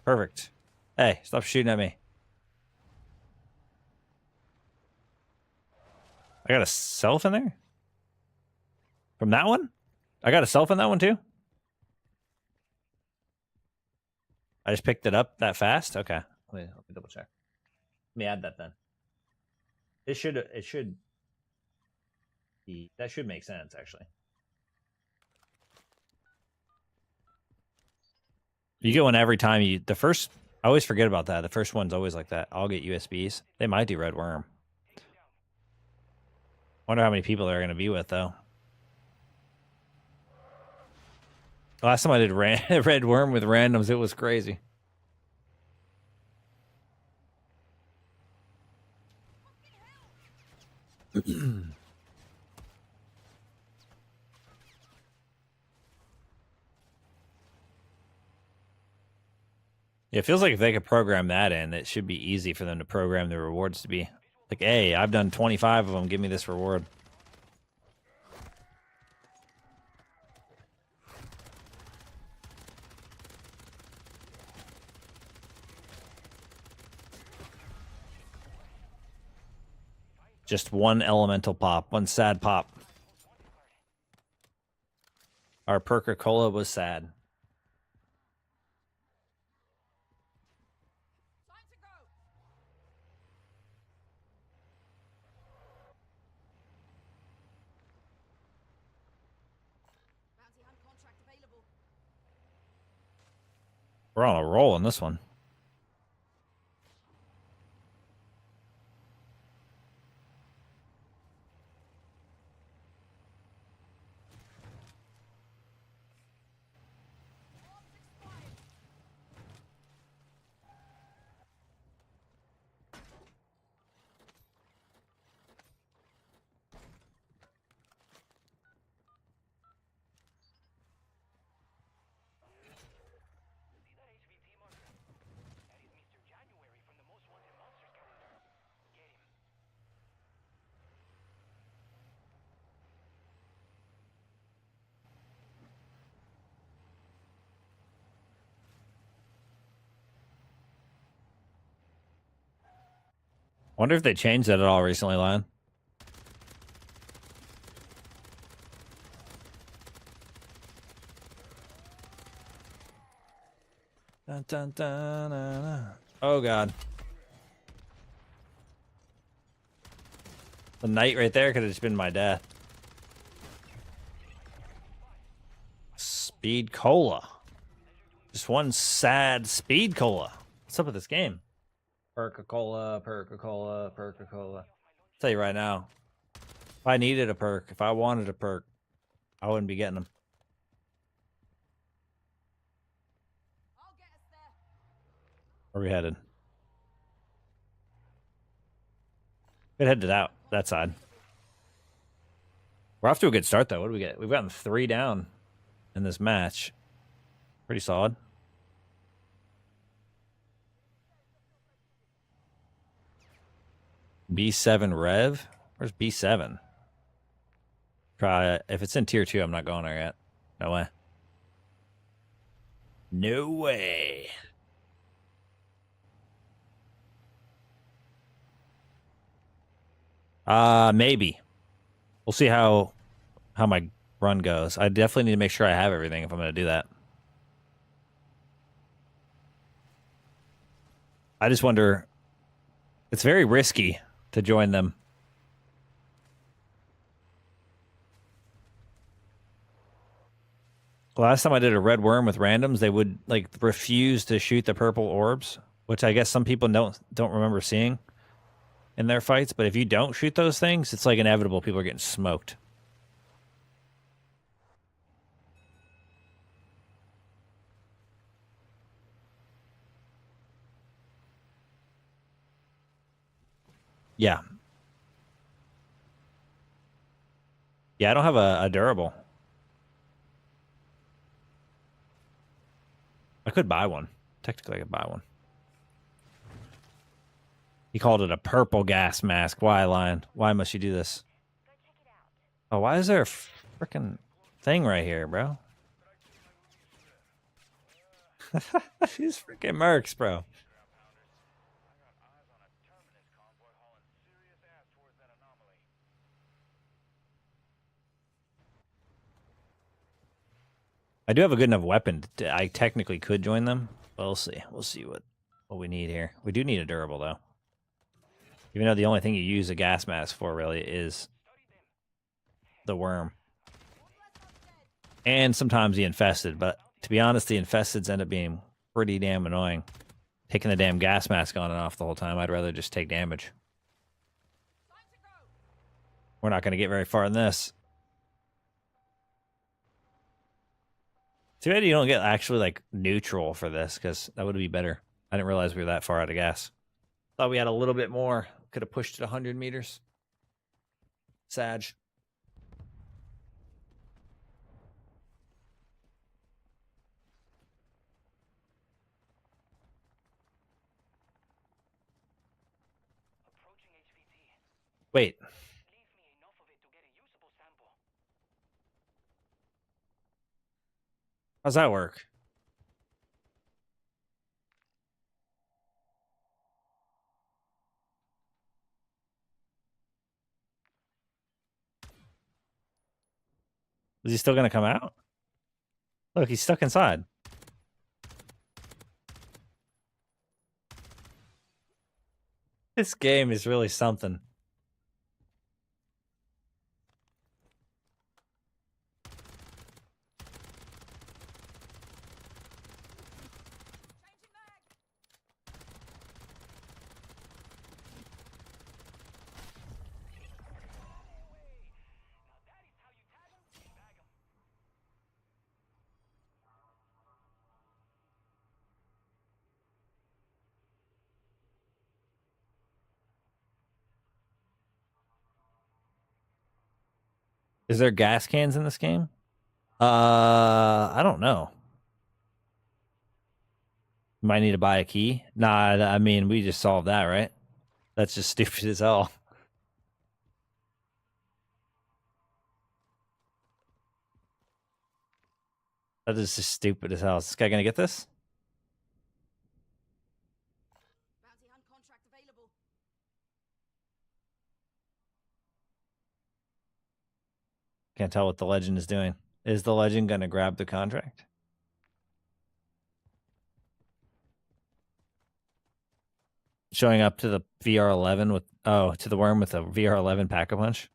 Perfect. Hey, stop shooting at me. I got a self in there? From that one? I got a self in that one too? I just picked it up that fast? Okay. Let me double check. Let me add that then. It should be, that should make sense actually. You get one every time you, the first, I always forget about that. The first one's always like that. I'll get USBs. They might do Red Worm. Wonder how many people they're going to be with though. Last time I did Red Worm with randoms, it was crazy. Yeah, it feels like if they could program that in, it should be easy for them to program the rewards to be like, hey, I've done 25 of them. Give me this reward. Just one elemental pop, one sad pop. Our Perca-Cola was sad. We're on a roll in this one. Wonder if they changed that at all recently, Lion. Dun, dun, dun, dun, dun. Oh, God. The knight right there could have just been my death. Speed Cola. Just one sad Speed Cola. What's up with this game? Perca-Cola, Perca-Cola, Perca-Cola. I'll tell you right now, if I needed a perk, if I wanted a perk, I wouldn't be getting them. Where are we headed? We'd head to that side. We're off to a good start, though. What do we get? We've gotten 3 down in this match. Pretty solid. B7 Rev? Where's B7? Try if it's in tier 2, I'm not going there yet. No way. No way. Maybe. We'll see how my run goes. I definitely need to make sure I have everything if I'm going to do that. I just wonder, it's very risky to join them. Last time I did a red worm with randoms, they would like refuse to shoot the purple orbs, which I guess some people don't remember seeing in their fights. But if you don't shoot those things, it's like inevitable. People are getting smoked. Yeah. Yeah, I don't have a durable. I could buy one. Technically, I could buy one. He called it a purple gas mask. Why, Lion? Why must you do this? Oh, why is there a freaking thing right here, bro? These freaking mercs, bro. I do have a good enough weapon. I technically could join them. But we'll see. We'll see what we need here. We do need a durable though. Even though the only thing you use a gas mask for really is the worm. And sometimes the infested, but to be honest, the infesteds end up being pretty damn annoying. Taking the damn gas mask on and off the whole time, I'd rather just take damage. We're not going to get very far in this. Too bad you don't get actually like neutral for this, because that would be better. I didn't realize we were that far out of gas. Thought we had a little bit more. Could have pushed it 100 meters. Sag. Wait. How's that work? Is he still going to come out? Look, he's stuck inside. This game is really something. Is there gas cans in this game? I don't know. Might need to buy a key. Nah, I mean, we just solved that, right? That's just stupid as hell. That is just stupid as hell. Is this guy gonna get this? Can't tell what the legend is doing. Is the legend gonna grab the contract? Showing up to the VR11 with to the worm with a VR11 pack-a-punch.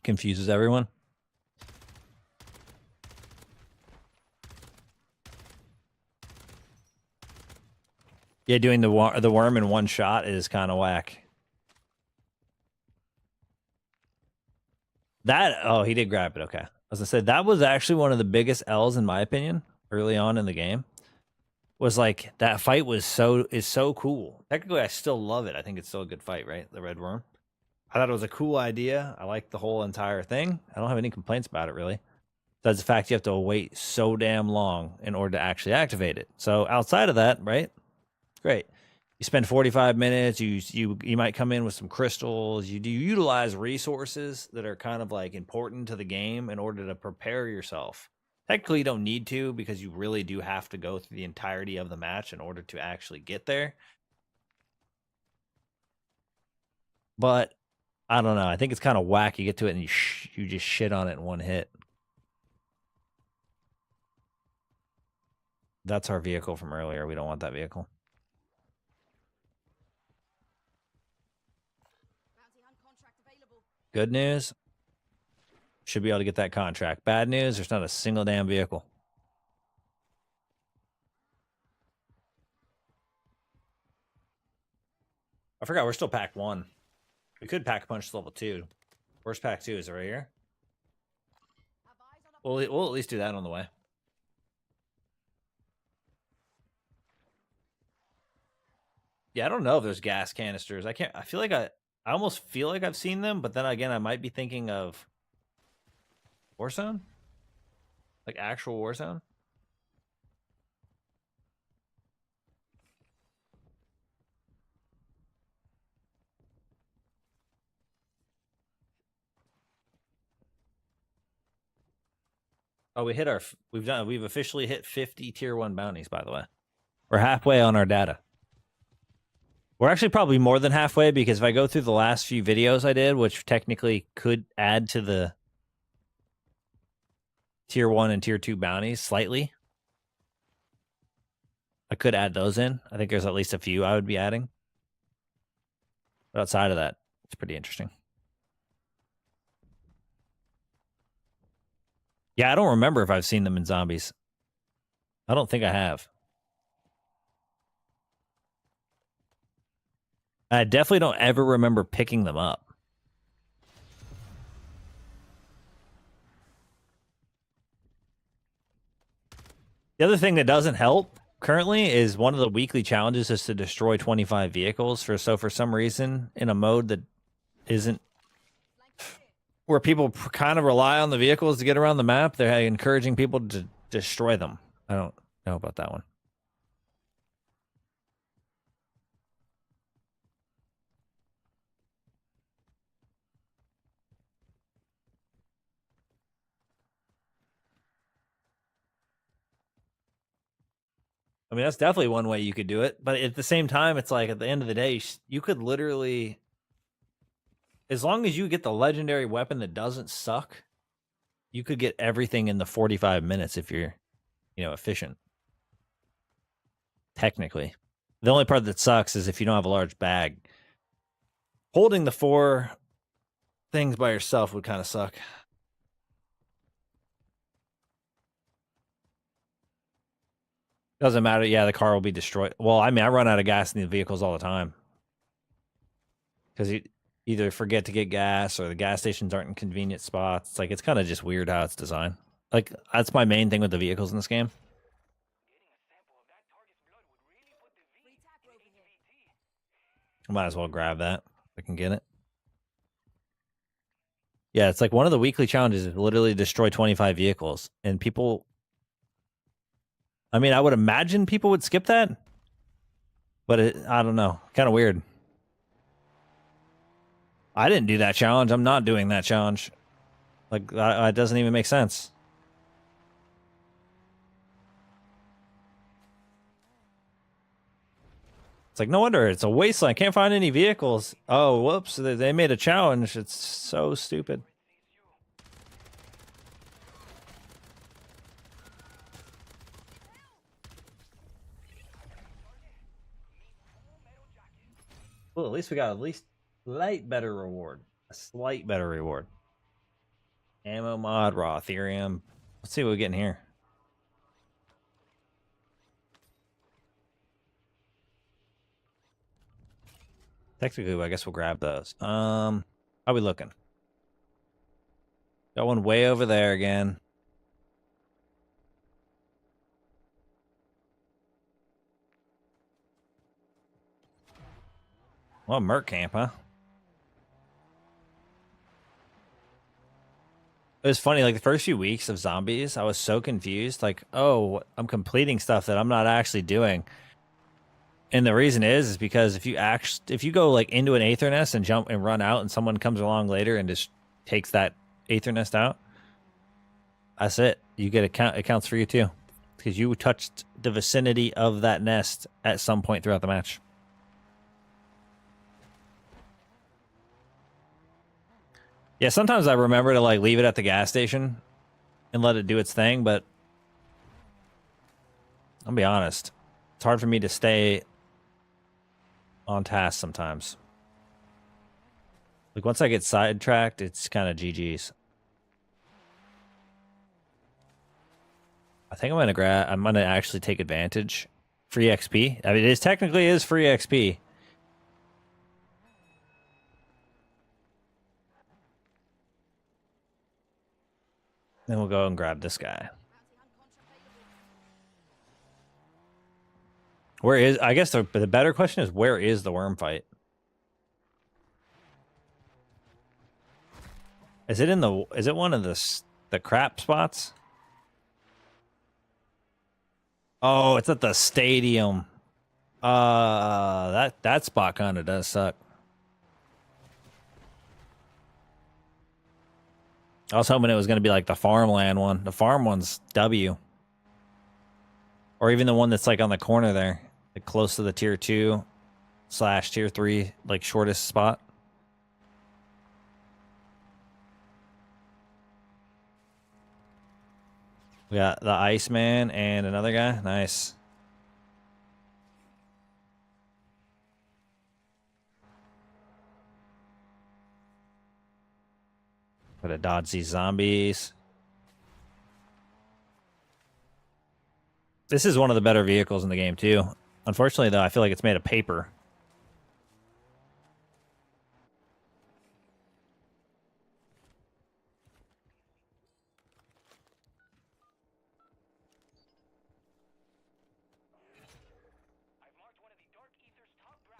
Confuses everyone. Yeah, doing the worm in one shot is kind of whack. He did grab it. Okay. As I said, that was actually one of the biggest L's in my opinion early on in the game. Was like that fight is so cool. Technically, I still love it. I think it's still a good fight, right? The red worm. I thought it was a cool idea. I like the whole entire thing. I don't have any complaints about it really. That's the fact you have to wait so damn long in order to actually activate it. So outside of that, right? Great. You spend 45 minutes. You might come in with some crystals. You do utilize resources that are kind of like important to the game in order to prepare yourself. Technically, you don't need to because you really do have to go through the entirety of the match in order to actually get there. But I don't know. I think it's kind of whack. You get to it and you just shit on it in one hit. That's our vehicle from earlier. We don't want that vehicle. Good news. Should be able to get that contract. Bad news, there's not a single damn vehicle. I forgot we're still pack 1. We could pack punch level 2. Where's pack 2? Is it right here? We'll at least do that on the way. Yeah, I don't know if there's gas canisters. I feel like I almost feel like I've seen them, but then again, I might be thinking of Warzone? Like actual Warzone? Oh, we've officially hit 50 tier 1 bounties, by the way. We're halfway on our data. We're actually probably more than halfway, because if I go through the last few videos I did, which technically could add to the tier 1 and tier 2 bounties slightly, I could add those in. I think there's at least a few I would be adding. But outside of that, it's pretty interesting. Yeah, I don't remember if I've seen them in zombies. I don't think I have. I definitely don't ever remember picking them up. The other thing that doesn't help currently is one of the weekly challenges is to destroy 25 vehicles. For some reason, in a mode that isn't where people kind of rely on the vehicles to get around the map, they're encouraging people to destroy them. I don't know about that one. I mean, that's definitely one way you could do it. But at the same time, it's like at the end of the day, you could literally, as long as you get the legendary weapon that doesn't suck, you could get everything in the 45 minutes if you're, efficient. Technically. The only part that sucks is if you don't have a large bag. Holding the 4 things by yourself would kind of suck. Doesn't matter. Yeah, the car will be destroyed. Well, I mean, I run out of gas in the vehicles all the time. Because you either forget to get gas or the gas stations aren't in convenient spots. It's like, it's kind of just weird how it's designed. Like, that's my main thing with the vehicles in this game. I might as well grab that if I can get it. Yeah, it's like one of the weekly challenges is literally destroy 25 vehicles. And people, I mean, I would imagine people would skip that. But I don't know. Kind of weird. I didn't do that challenge. I'm not doing that challenge. Like, it doesn't even make sense. It's like, no wonder it's a wasteland. Can't find any vehicles. Oh, whoops. They made a challenge. It's so stupid. Well, at least we got slight better reward. A slight better reward. Ammo mod, raw Ethereum. Let's see what we get in here. Technically, I guess we'll grab those. How we looking? Got one way over there again. Well, Merc Camp, huh? It was funny, like the first few weeks of zombies, I was so confused. Like, oh, I'm completing stuff that I'm not actually doing. And the reason is because if you go like into an aether nest and jump and run out, and someone comes along later and just takes that aether nest out, that's it. You get it counts for you too, because you touched the vicinity of that nest at some point throughout the match. Yeah, sometimes I remember to like leave it at the gas station and let it do its thing, but I'll be honest, it's hard for me to stay on task sometimes. Like once I get sidetracked, it's kind of GG's. I think I'm gonna actually take advantage. Free XP. I mean, it technically is free XP. Then we'll go and grab this guy. I guess the better question is, where is the worm fight? Is it one of the crap spots? Oh, it's at the stadium. That spot kind of does suck. I was hoping it was going to be like the farmland one. The farm one's W. Or even the one that's like on the corner there. Like close to the tier 2 / tier 3, like shortest spot. We got the Iceman and another guy. Nice. Gotta dodge these zombies. This is one of the better vehicles in the game, too. Unfortunately, though, I feel like it's made of paper.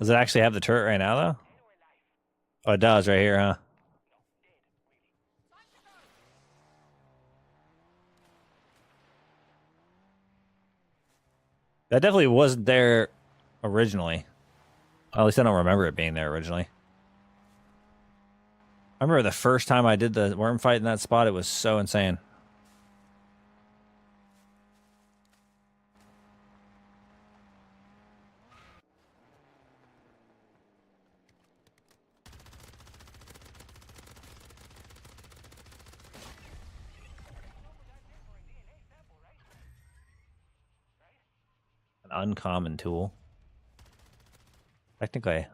Does it actually have the turret right now, though? Oh, it does right here, huh? That definitely wasn't there originally. At least I don't remember it being there originally. I remember the first time I did the worm fight in that spot, it was so insane. An uncommon tool. Technically, I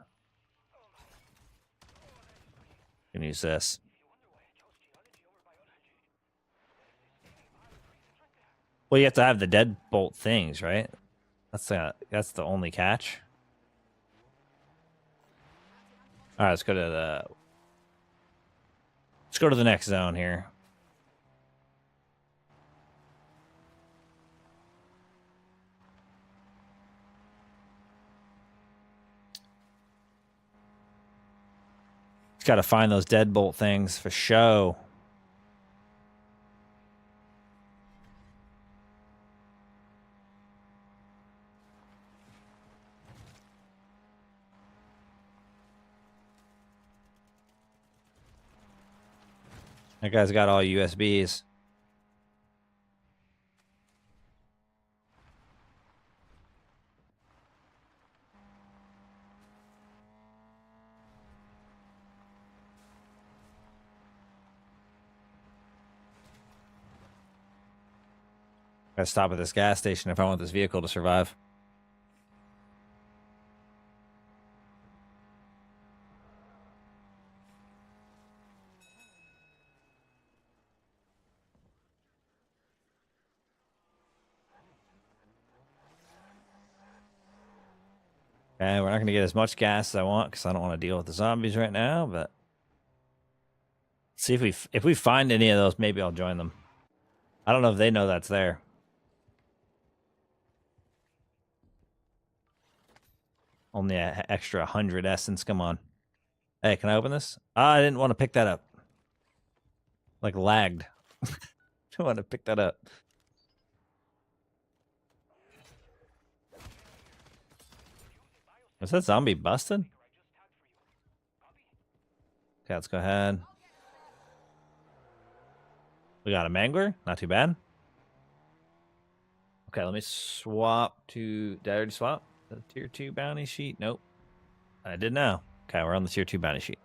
can use this. Well, you have to have the deadbolt things, right? That's the only catch. All right, let's go to the next zone here. Just got to find those deadbolt things for show. That guy's got all USBs. Gotta stop at this gas station if I want this vehicle to survive. Okay, we're not gonna get as much gas as I want because I don't want to deal with the zombies right now. But see if we find any of those, maybe I'll join them. I don't know if they know that's there. Only an extra 100 essence. Come on. Hey, can I open this? I didn't want to pick that up. Like lagged. I want to pick that up. Was that zombie busted? Okay, let's go ahead. We got a mangler. Not too bad. Okay, let me swap to... Did I already swap? The tier 2 bounty sheet? Nope. I did now. Okay, we're on the tier 2 bounty sheet.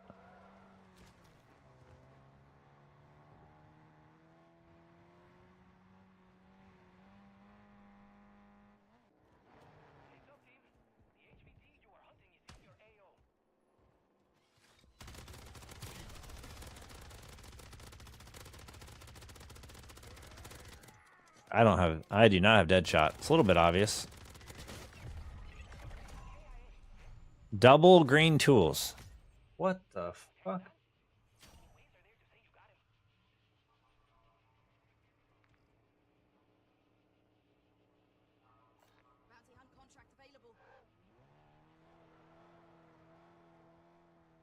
I do not have dead shot. It's a little bit obvious. Double green tools. What the fuck?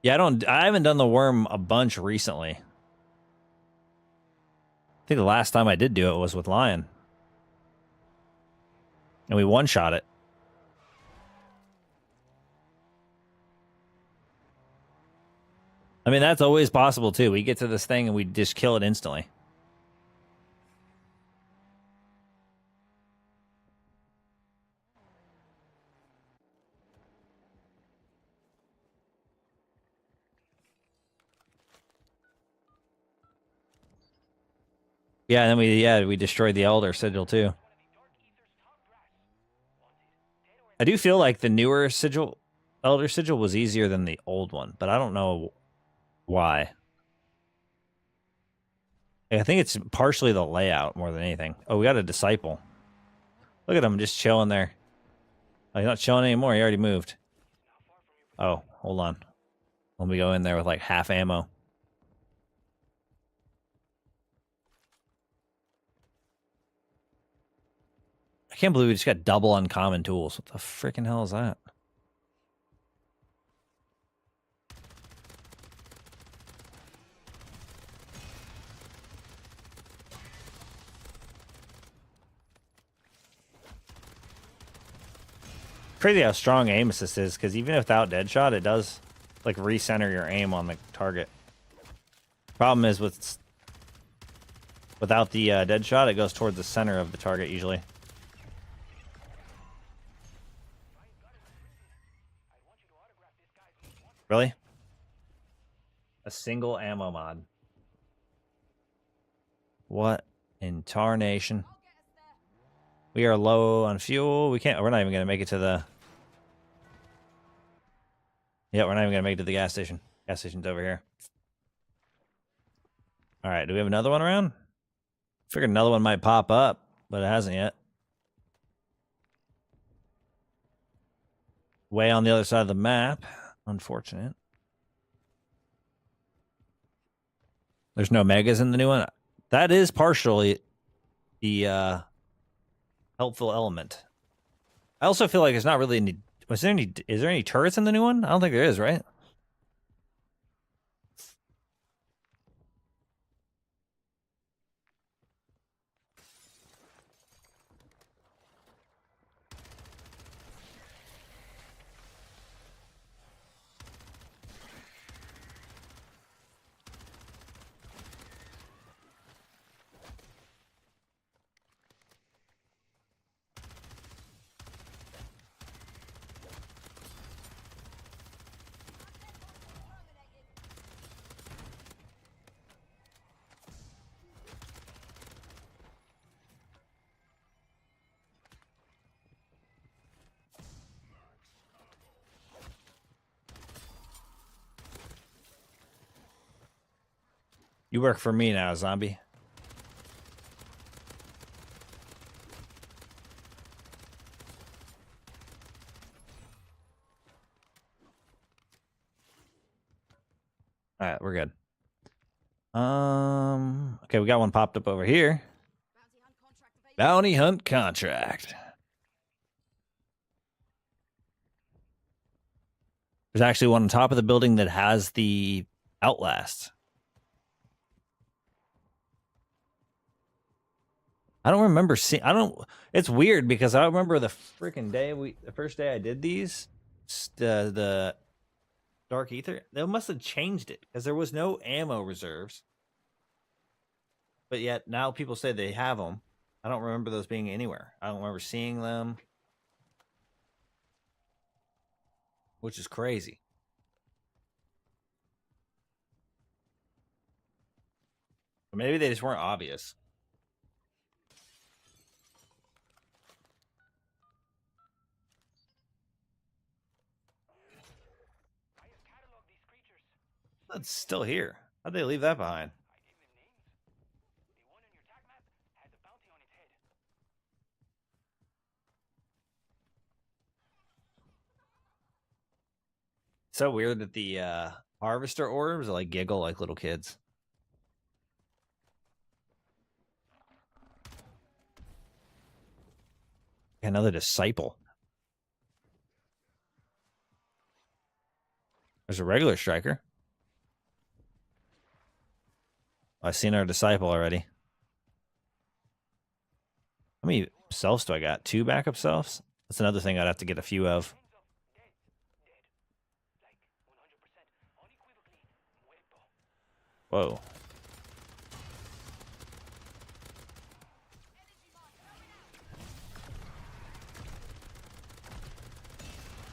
Yeah, I haven't done the worm a bunch recently. I think the last time I did do it was with Lion. And we one-shot it. I mean, that's always possible too. We get to this thing and we just kill it instantly. Yeah, and then we destroyed the Elder Sigil too. I do feel like the newer Sigil, Elder Sigil, was easier than the old one, but I don't know why. I think it's partially the layout more than anything. Oh, we got a disciple. Look at him just chilling there. Oh, he's not chilling anymore. He already moved. Oh, hold on. Let me go in there with like half ammo. I can't believe we just got double uncommon tools. What the freaking hell is that? Crazy how strong aim assist is, because even without Deadshot, it does like recenter your aim on the target. Problem is without the Deadshot, it goes towards the center of the target usually. Really? A single ammo mod. What in tarnation? We are low on fuel. We're not even gonna make it to the. Yeah, we're not even gonna make it to the gas station. Gas station's over here. All right, do we have another one around? Figured another one might pop up, but it hasn't yet. Way on the other side of the map. Unfortunate. There's no megas in the new one. That is partially the helpful element. I also feel like there's not really any. Is there any turrets in the new one? I don't think there is, right? You work for me now, zombie. All right, we're good. Okay, we got one popped up over here. Bounty hunt contract. There's actually one on top of the building that has the Outlast. I don't remember seeing. It's weird because I remember the freaking the first day I did these, the Dark Ether. They must have changed it because there was no ammo reserves. But yet now people say they have them. I don't remember those being anywhere. I don't remember seeing them, which is crazy. Maybe they just weren't obvious. It's still here. How'd they leave that behind? So weird that the harvester orbs like giggle like little kids. Another disciple. There's a regular striker. I've seen our disciple already. How many selves do I got? 2 backup selves? That's another thing I'd have to get a few of. Whoa.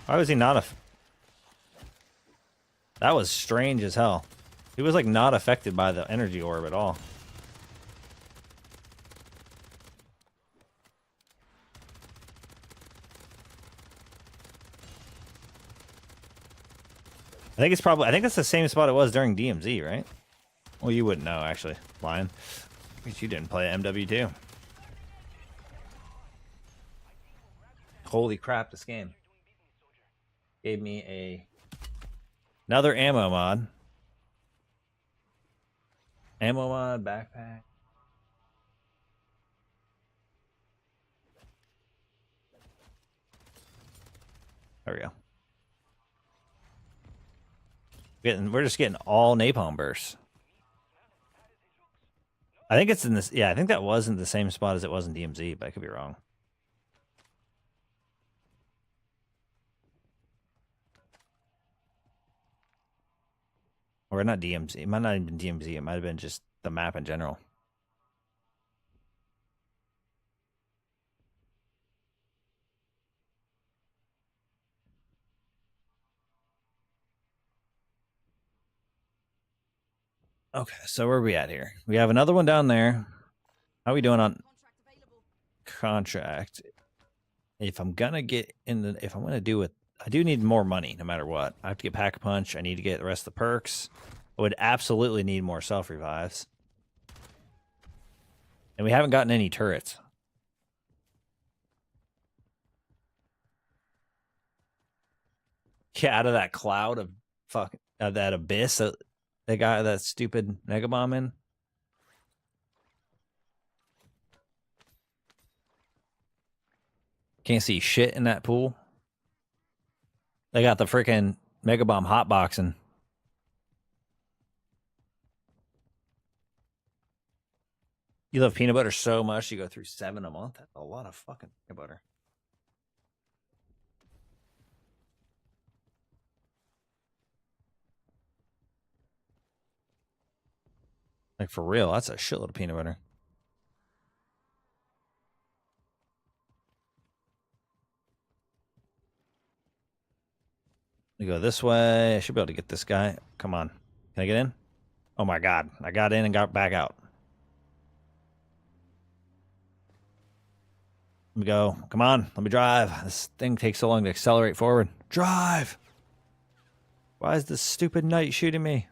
Why was he not a... That was strange as hell. He was like not affected by the energy orb at all. I think it's probably... I think that's the same spot it was during DMZ, right? Well, you wouldn't know, actually. Lion. Because you didn't play MW2. Holy crap, this game gave me another ammo mod. Ammo mod, backpack. There we go. We're just getting all napalm bursts. I think it's in this. Yeah, I think that wasn't the same spot as it was in DMZ, but I could be wrong. Or not DMZ. It might not have been DMZ. It might have been just the map in general. Okay, so where are we at here? We have another one down there. How are we doing on contract? If I'm gonna get in the, if I'm gonna do it, I do need more money no matter what. I have to get pack a punch. I need to get the rest of the perks. I would absolutely need more self revives. And we haven't gotten any turrets. Get out of that cloud of fuck that abyss that they got that stupid mega bomb in. Can't see shit in that pool. They got the freaking mega bomb hotboxing. You love peanut butter so much you go through 7 a month. That's a lot of fucking peanut butter. Like for real, that's a shitload of peanut butter. We go this way. I should be able to get this guy. Come on. Can I get in? Oh my god. I got in and got back out. Let me go. Come on. Let me drive. This thing takes so long to accelerate forward. Drive! Why is this stupid knight shooting me?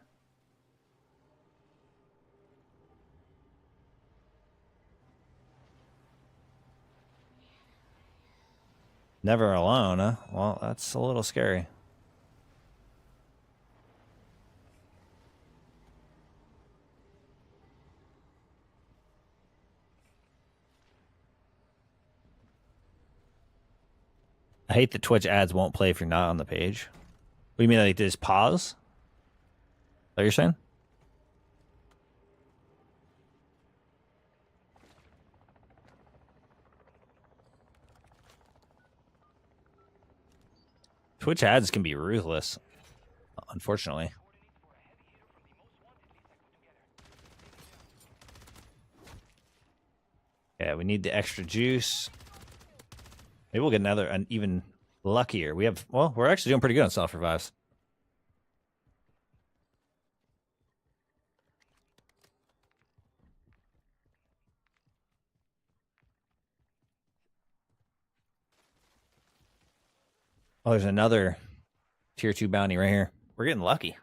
Never alone, huh? Well, that's a little scary. I hate that Twitch ads won't play if you're not on the page. What do you mean, like they just pause? Is that what you're saying? Twitch ads can be ruthless, unfortunately. Yeah, we need the extra juice. Maybe we'll get another, an even luckier. We have, well, we're actually doing pretty good on self revives. Oh, there's another tier 2 bounty right here. We're getting lucky.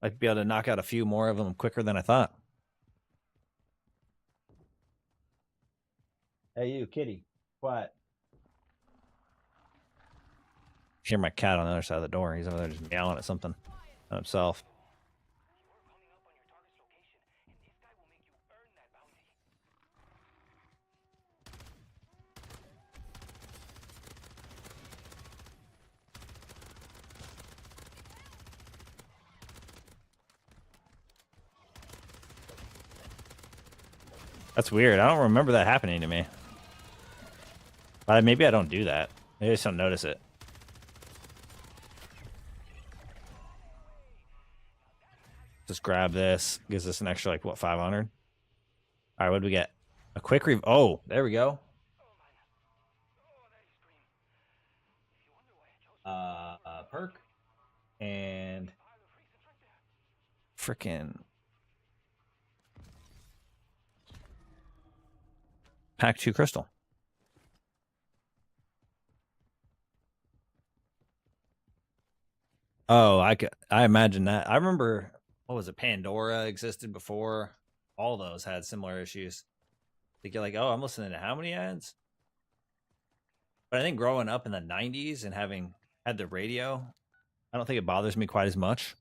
I'd be able to knock out a few more of them quicker than I thought. Hey, you, kitty. Quiet. Hear my cat on the other side of the door. He's over there just meowing at something on himself. That's weird. I don't remember that happening to me. But maybe I don't do that. Maybe I just don't notice it. Just grab this. Gives us an extra, like, what, 500? All right, what do we get? A quick review. Oh, there we go. Perk. And freaking pack 2 crystal. Oh, I imagine that. I remember, what was it? Pandora existed before. All those had similar issues. They get like, oh, I'm listening to how many ads? But I think growing up in the 90s and having had the radio, I don't think it bothers me quite as much.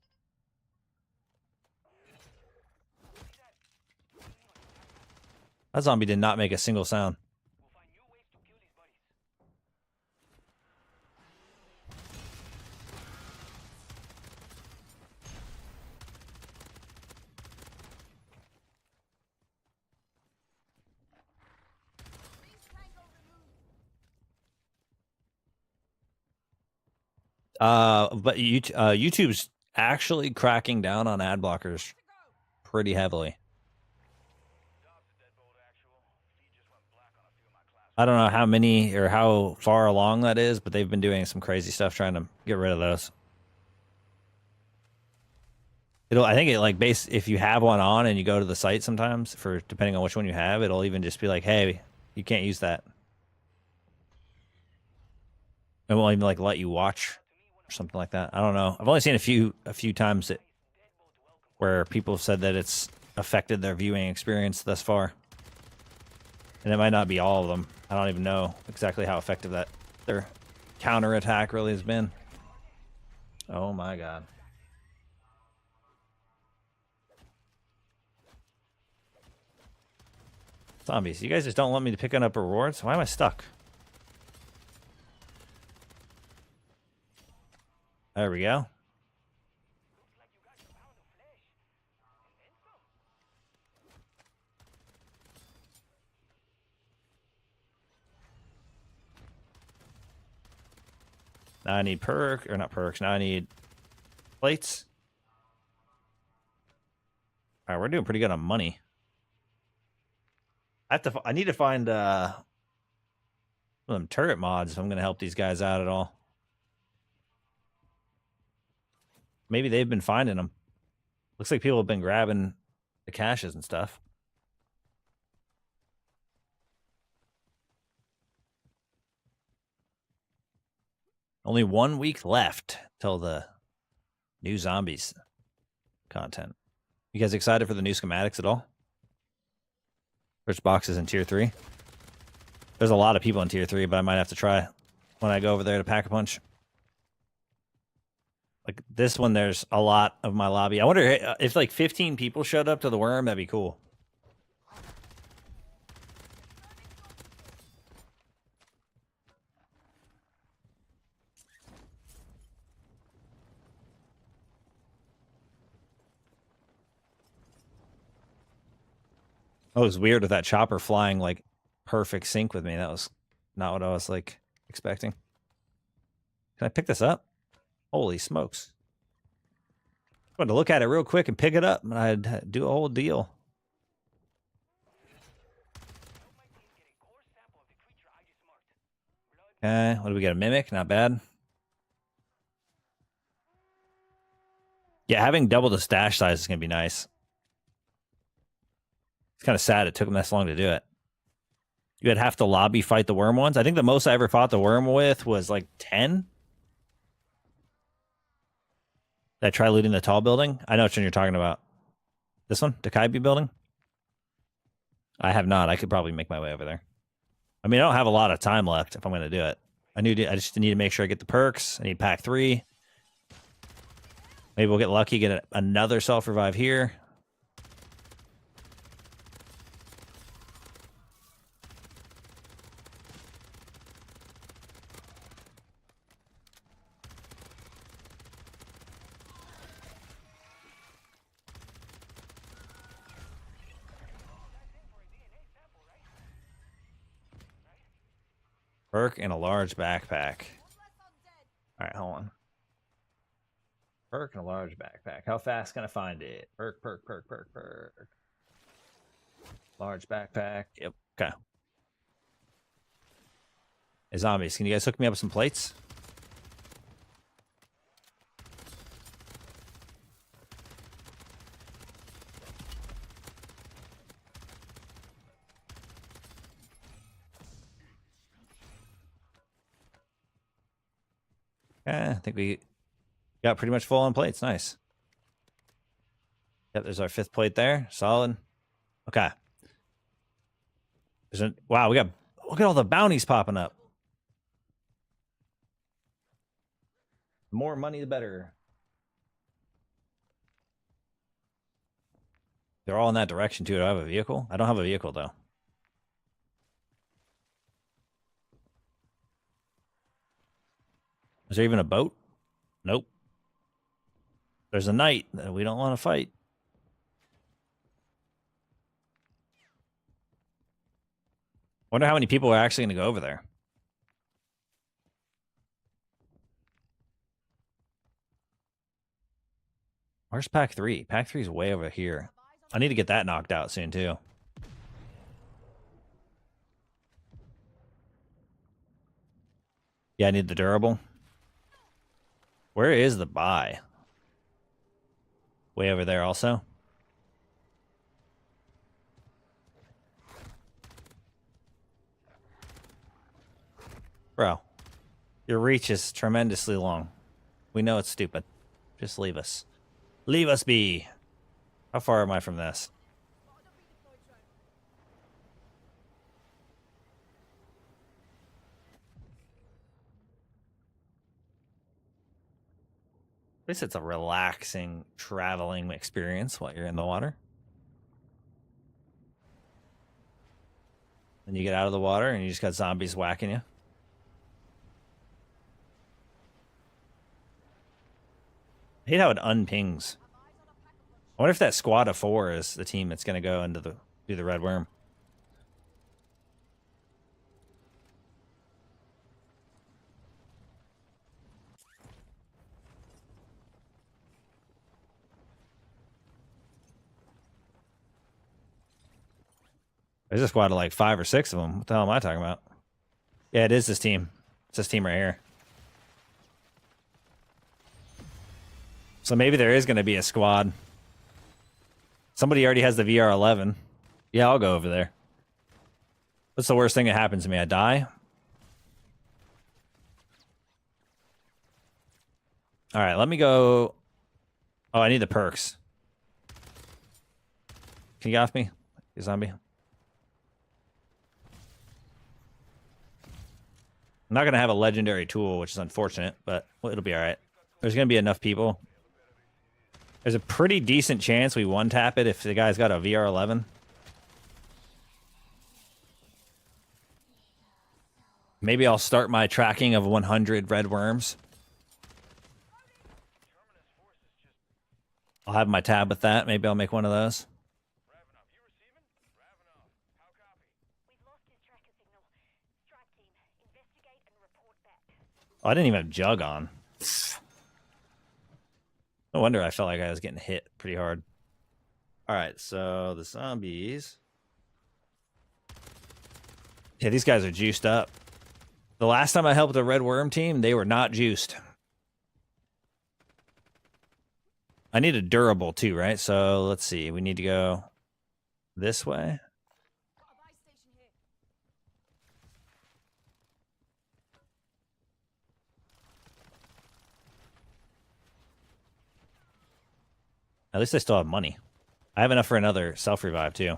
That zombie did not make a single sound. But YouTube's actually cracking down on ad blockers pretty heavily. I don't know how many or how far along that is, but they've been doing some crazy stuff trying to get rid of those. I think it like if you have one on and you go to the site sometimes for depending on which one you have, it'll even just be like, hey, you can't use that. It won't even like let you watch or something like that. I don't know. I've only seen a few times where people have said that it's affected their viewing experience thus far. And it might not be all of them. I don't even know exactly how effective their counterattack really has been. Oh my god. Zombies, you guys just don't let me to pick up rewards? Why am I stuck? There we go. Now I need not perks. Now I need plates. All right, we're doing pretty good on money. I need to find some turret mods if I'm going to help these guys out at all. Maybe they've been finding them. Looks like people have been grabbing the caches and stuff. Only 1 week left till the new zombies content. You guys excited for the new schematics at all? First box is in tier 3. There's a lot of people in tier 3, but I might have to try when I go over there to pack a punch. Like this one, there's a lot of my lobby. I wonder if like 15 people showed up to the worm, that'd be cool. Oh, it was weird with that chopper flying like perfect sync with me. That was not what I was like expecting. Can I pick this up? Holy smokes. I wanted to look at it real quick and pick it up, and I'd do a whole deal. Okay, what do we get? A mimic? Not bad. Yeah, having double the stash size is going to be nice. It's kind of sad it took them this long to do it. You had half the lobby fight the worm ones. I think the most I ever fought the worm with was like 10. Did I try looting the tall building? I know which one you're talking about. This one? The Kaibi building? I have not. I could probably make my way over there. I mean, I don't have a lot of time left if I'm going to do it. I just need to make sure I get the perks. I need pack 3. Maybe we'll get lucky, get another self-revive here. Perk and a large backpack. All right, hold on. Perk and a large backpack. How fast can I find it? Perk, perk, perk, perk, perk. Large backpack. Yep. Okay. Hey, zombies, can you guys hook me up with some plates? I think we got pretty much full on plates. Nice. Yep, there's our 5th plate there. Solid. Okay. Wow, we got, look at all the bounties popping up. The more money, the better. They're all in that direction, too. Do I have a vehicle? I don't have a vehicle, though. Is there even a boat? Nope. There's a knight that we don't want to fight. Wonder how many people are actually going to go over there. Where's pack 3? Pack 3 is way over here. I need to get that knocked out soon, too. Yeah, I need the durable. Where is the buy? Way over there also. Bro, your reach is tremendously long. We know it's stupid. Just leave us. Leave us be. How far am I from this? At least it's a relaxing traveling experience while you're in the water. Then you get out of the water and you just got zombies whacking you. I hate how it unpings. I wonder if that squad of 4 is the team that's going to go into do the red worm. There's a squad of like 5 or 6 of them. What the hell am I talking about? Yeah, it is this team. It's this team right here. So maybe there is going to be a squad. Somebody already has the VR11. Yeah, I'll go over there. What's the worst thing that happens to me? I die? All right, let me go. Oh, I need the perks. Can you get off me, you zombie? I'm not going to have a legendary tool, which is unfortunate, but it'll be all right. There's going to be enough people. There's a pretty decent chance we one-tap it if the guy's got a VR11. Maybe I'll start my tracking of 100 red worms. I'll have my tab with that. Maybe I'll make one of those. Oh, I didn't even have Jug on. No wonder I felt like I was getting hit pretty hard. All right, so the zombies. Yeah, these guys are juiced up. The last time I helped the red worm team, they were not juiced. I need a durable too, right? So let's see. We need to go this way. At least I still have money. I have enough for another self-revive too.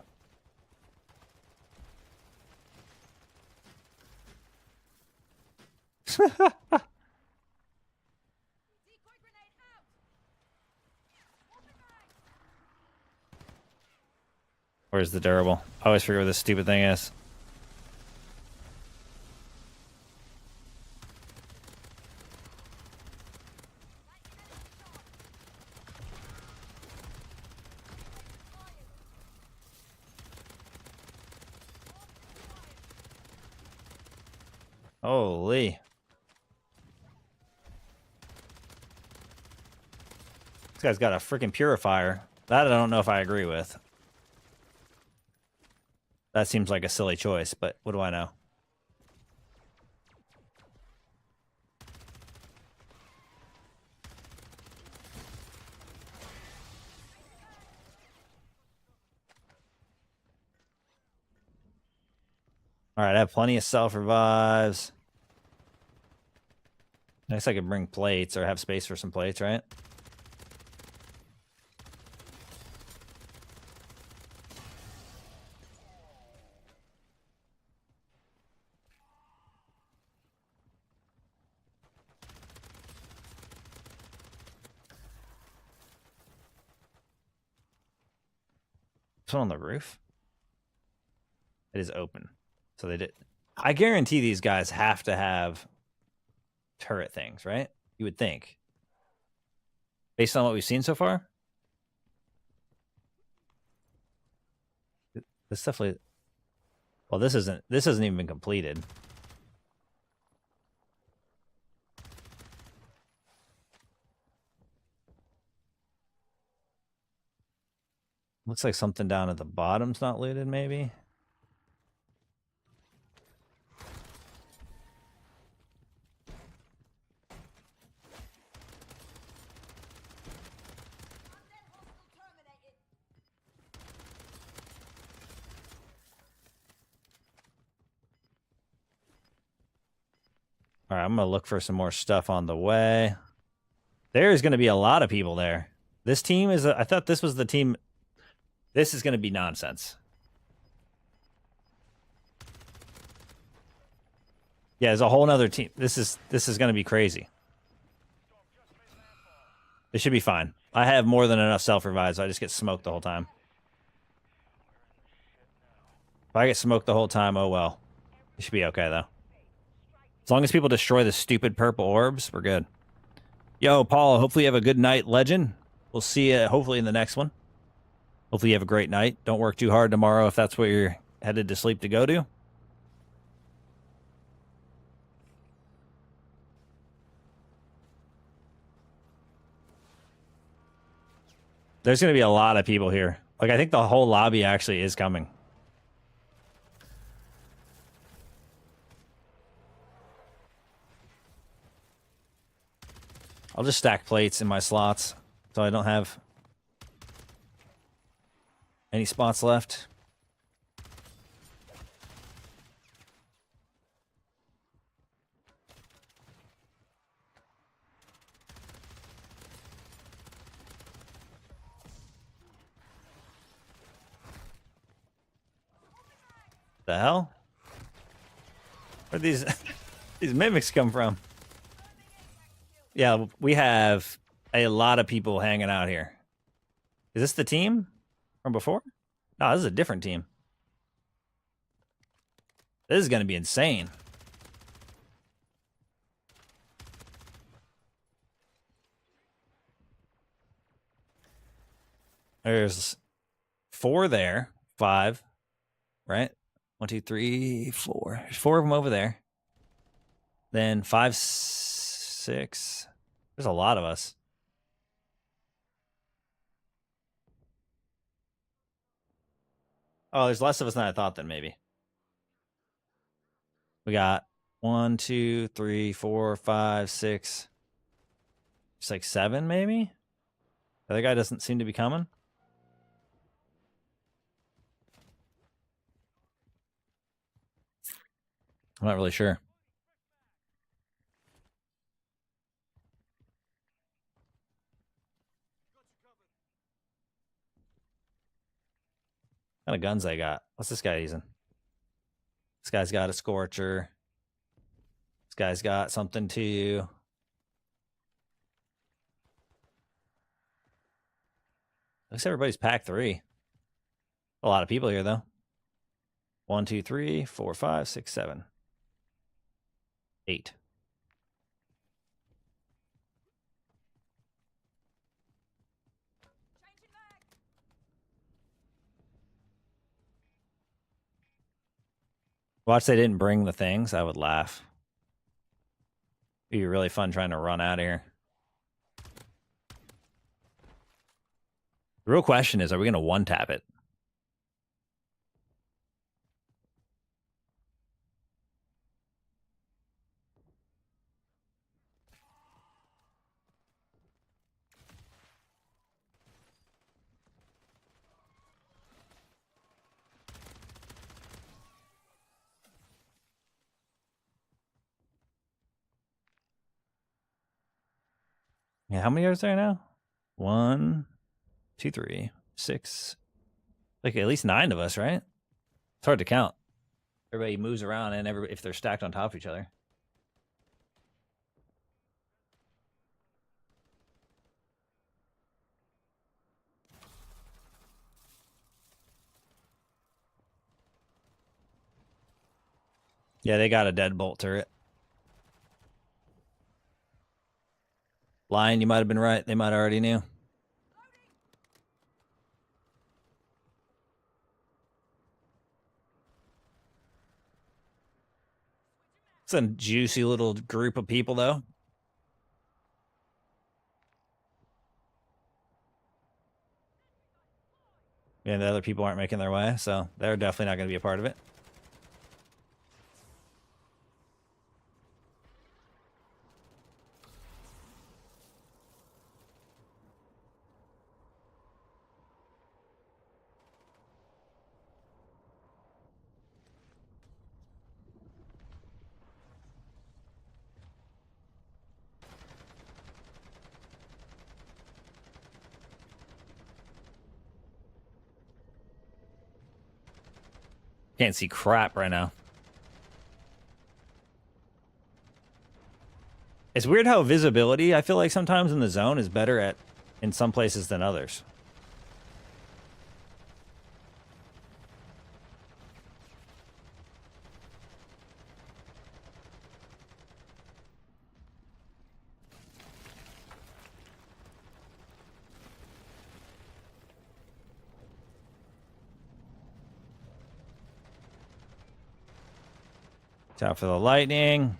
Where's the durable? I always forget where this stupid thing is. Holy. This guy's got a freaking purifier. That I don't know if I agree with. That seems like a silly choice, but what do I know? All right, I have plenty of self-revives. I guess I could bring plates or have space for some plates, right? It's on the roof. It is open. So they did. I guarantee these guys have to have turret things, right? You would think. Based on what we've seen so far? This definitely. Well, this isn't even completed. Looks like something down at the bottom's not looted, maybe. All right, I'm gonna look for some more stuff on the way. There's gonna be a lot of people there. This team is. I thought this was the team. This is gonna be nonsense. Yeah, there's a whole nother team. This is gonna be crazy. It should be fine. I have more than enough self-revives. So I just get smoked the whole time. If I get smoked the whole time, oh well. It should be okay though. As long as people destroy the stupid purple orbs, we're good. Yo, Paul, hopefully you have a good night, legend. We'll see you hopefully in the next one. Hopefully you have a great night. Don't work too hard tomorrow if that's where you're headed to sleep to go to. There's going to be a lot of people here. Like, I think the whole lobby actually is coming. I'll just stack plates in my slots so I don't have any spots left. The hell? Where'd these these mimics come from? Yeah, we have a lot of people hanging out here. Is this the team from before? No, this is a different team. This is going to be insane. There's 4 there, 5, right? 1, 2, 3, 4. There's 4 of them over there. Then 5, 6. There's a lot of us. Oh, there's less of us than I thought then, maybe. We got 1, 2, 3, 4, 5, 6. It's like 7, maybe? The other guy doesn't seem to be coming. I'm not really sure. What kind of guns I got? What's this guy using? This guy's got a Scorcher. This guy's got something too. Looks everybody's pack 3. A lot of people here, though. 1, 2, 3, 4, 5, 6, 7, 8. Watch they didn't bring the things. I would laugh. It'd be really fun trying to run out of here. The real question is, are we going to one-tap it? Yeah, how many are there now? 1, 2, 3, 6. Like at least 9 of us, right? It's hard to count. Everybody moves around, and if they're stacked on top of each other. Yeah, they got a deadbolt turret. Lion, you might have been right. They might already knew. It's a juicy little group of people, though. Yeah, the other people aren't making their way, so they're definitely not going to be a part of it. Can't see crap right now. It's weird how visibility, I feel like sometimes in the zone, is better in some places than others. Watch out for the lightning.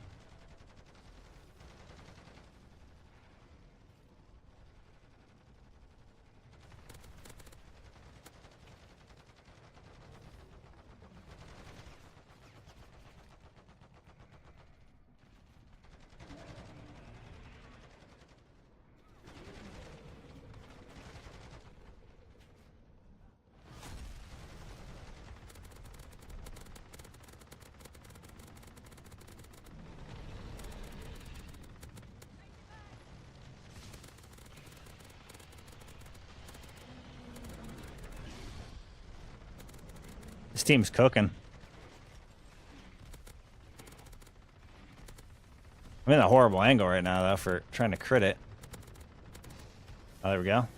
This team's cooking. I'm in a horrible angle right now, though, for trying to crit it. Oh, there we go.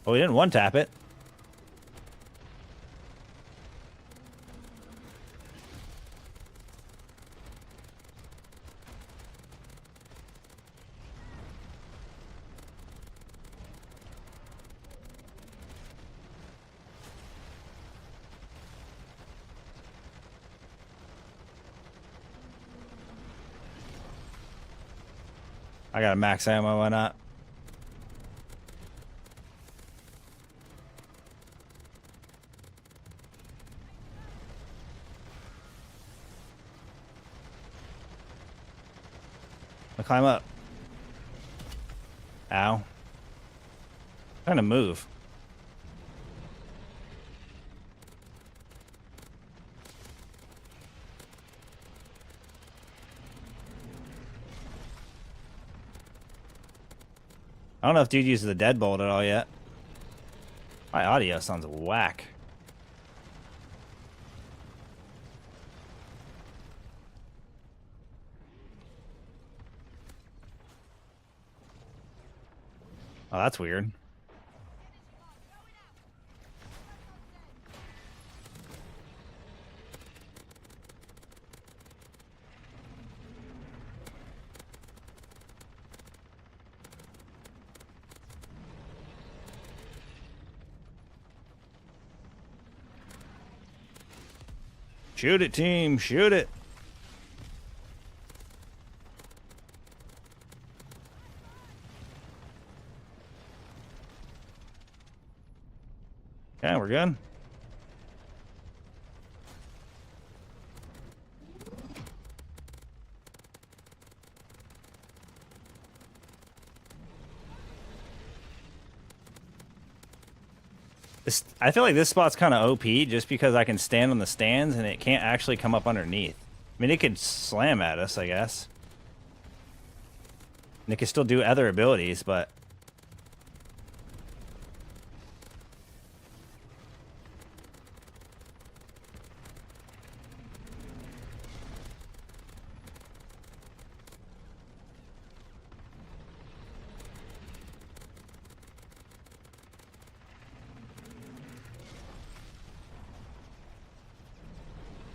Well, we didn't one-tap it. I got a max ammo, why not? I'll climb up. Ow. Trying to move. I don't know if dude uses the deadbolt at all yet. My audio sounds whack. Oh, that's weird. Shoot it, team. Shoot it. Okay, we're good. I feel like this spot's kind of OP just because I can stand on the stands and it can't actually come up underneath. I mean, it could slam at us, I guess. And it can still do other abilities, but...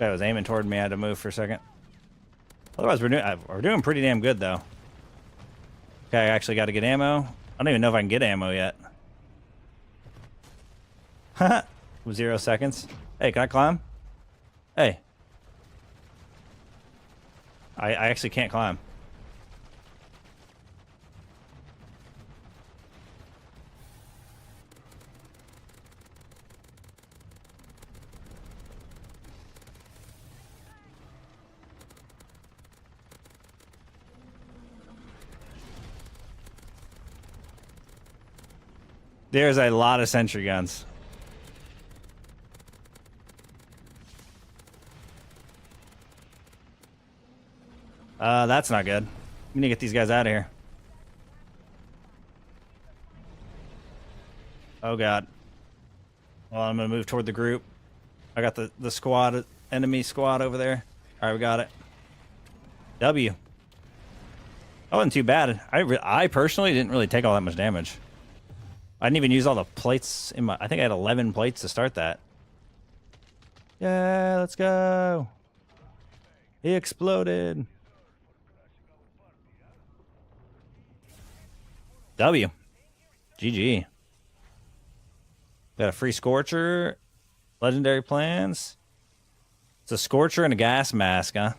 That was aiming toward me. I had to move for a second. Otherwise, we're doing pretty damn good, though. Okay, I actually got to get ammo. I don't even know if I can get ammo yet. Haha. 0 seconds. Hey, can I climb? Hey. I actually can't climb. There's a lot of sentry guns. That's not good. We need to get these guys out of here. Oh, God. Well, I'm going to move toward the group. I got the squad, enemy squad over there. All right, we got it. W. That wasn't too bad. I personally didn't really take all that much damage. I didn't even use all the plates in my... I think I had 11 plates to start that. Yeah, let's go. He exploded. W. GG. Got a free Scorcher. Legendary plans. It's a Scorcher and a gas mask, huh?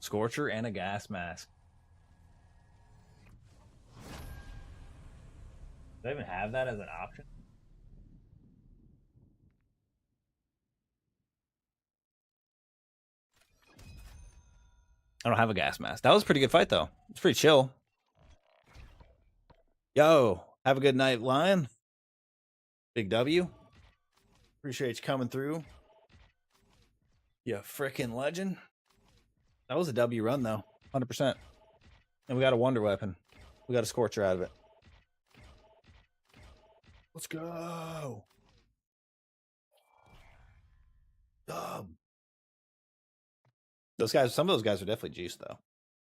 Scorcher and a gas mask. Do I even have that as an option? I don't have a gas mask. That was a pretty good fight, though. It's pretty chill. Yo, have a good night, Lion. Big W. Appreciate you coming through. You frickin' legend. That was a W run, though. 100%. And we got a wonder weapon. We got a Scorcher out of it. Let's go. Those guys, some of those guys are definitely juiced, though.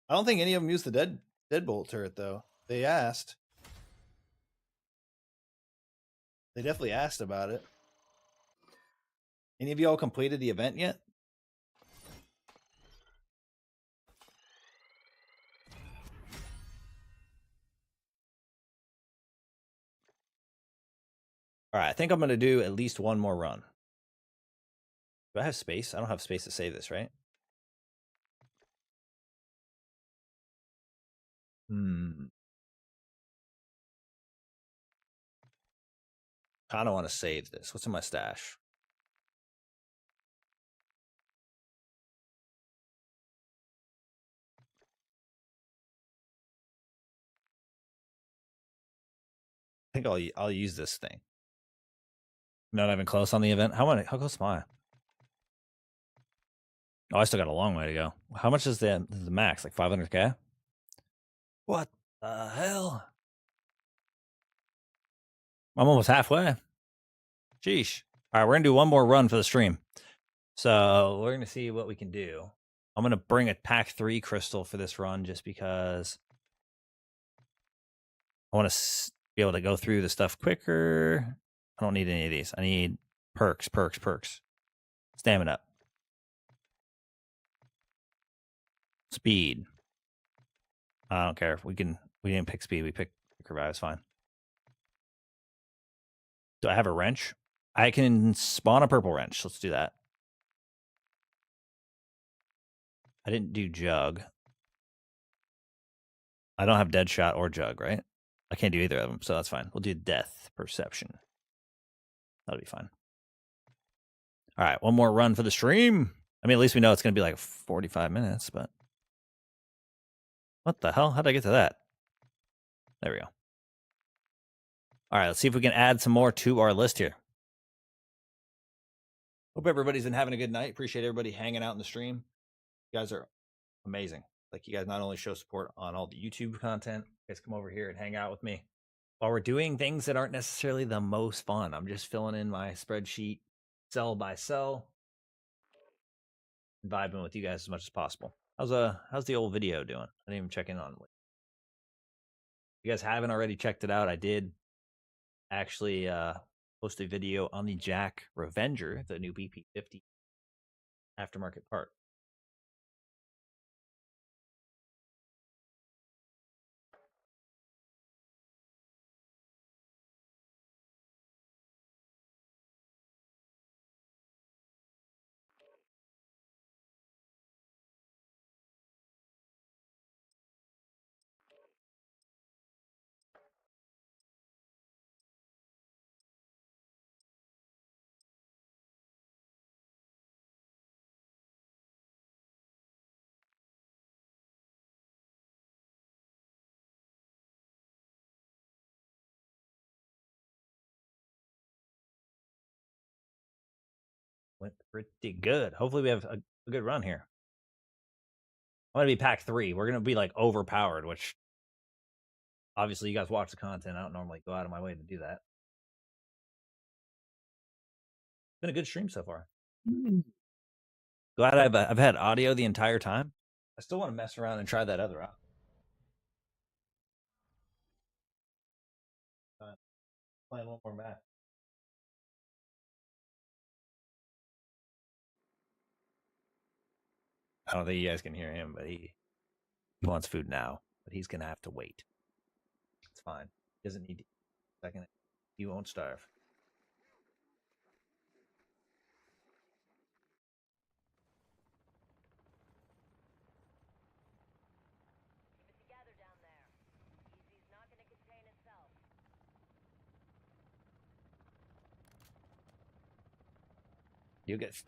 I don't think any of them used the deadbolt turret, though. They asked. They definitely asked about it. Any of y'all completed the event yet? All right, I think I'm going to do at least one more run. Do I have space? I don't have space to save this, right? Kind of want to save this. What's in my stash? I think I'll use this thing. Not even close on the event. How close am I? Oh, I still got a long way to go. How much is the max? Like 500k? What the hell? I'm almost halfway. Sheesh. All right, we're gonna do one more run for the stream. So we're gonna see what we can do. I'm gonna bring a pack 3 crystal for this run just because I want to be able to go through the stuff quicker. I don't need any of these. I need perks. Stamina up. Speed. I don't care. We didn't pick speed. We picked revive. It's fine. Do I have a wrench? I can spawn a purple wrench. Let's do that. I didn't do jug. I don't have dead shot or jug, right? I can't do either of them, so that's fine. We'll do death perception. That'll be fine. All right, one more run for the stream. I mean, at least we know it's going to be like 45 minutes, but what the hell? How did I get to that? There we go. All right, let's see if we can add some more to our list here. Hope everybody's been having a good night. Appreciate everybody hanging out in the stream. You guys are amazing. Like, you guys not only show support on all the YouTube content, you guys come over here and hang out with me while we're doing things that aren't necessarily the most fun. I'm just filling in my spreadsheet cell by cell, vibing with you guys as much as possible. How's the old video doing? I didn't even check in on it. If you guys haven't already checked it out, I did actually post a video on the Jack Revenger, the new BP50 aftermarket part. Went pretty good. Hopefully we have a good run here. I'm gonna be pack 3. We're gonna be like overpowered, which obviously you guys watch the content. I don't normally go out of my way to do that. Been a good stream so far. Glad I've had audio the entire time. I still want to mess around and try that other out. Playing one more match. I don't think you guys can hear him, but he wants food now, but he's gonna have to wait. It's fine. He doesn't need to eat a second. He won't starve.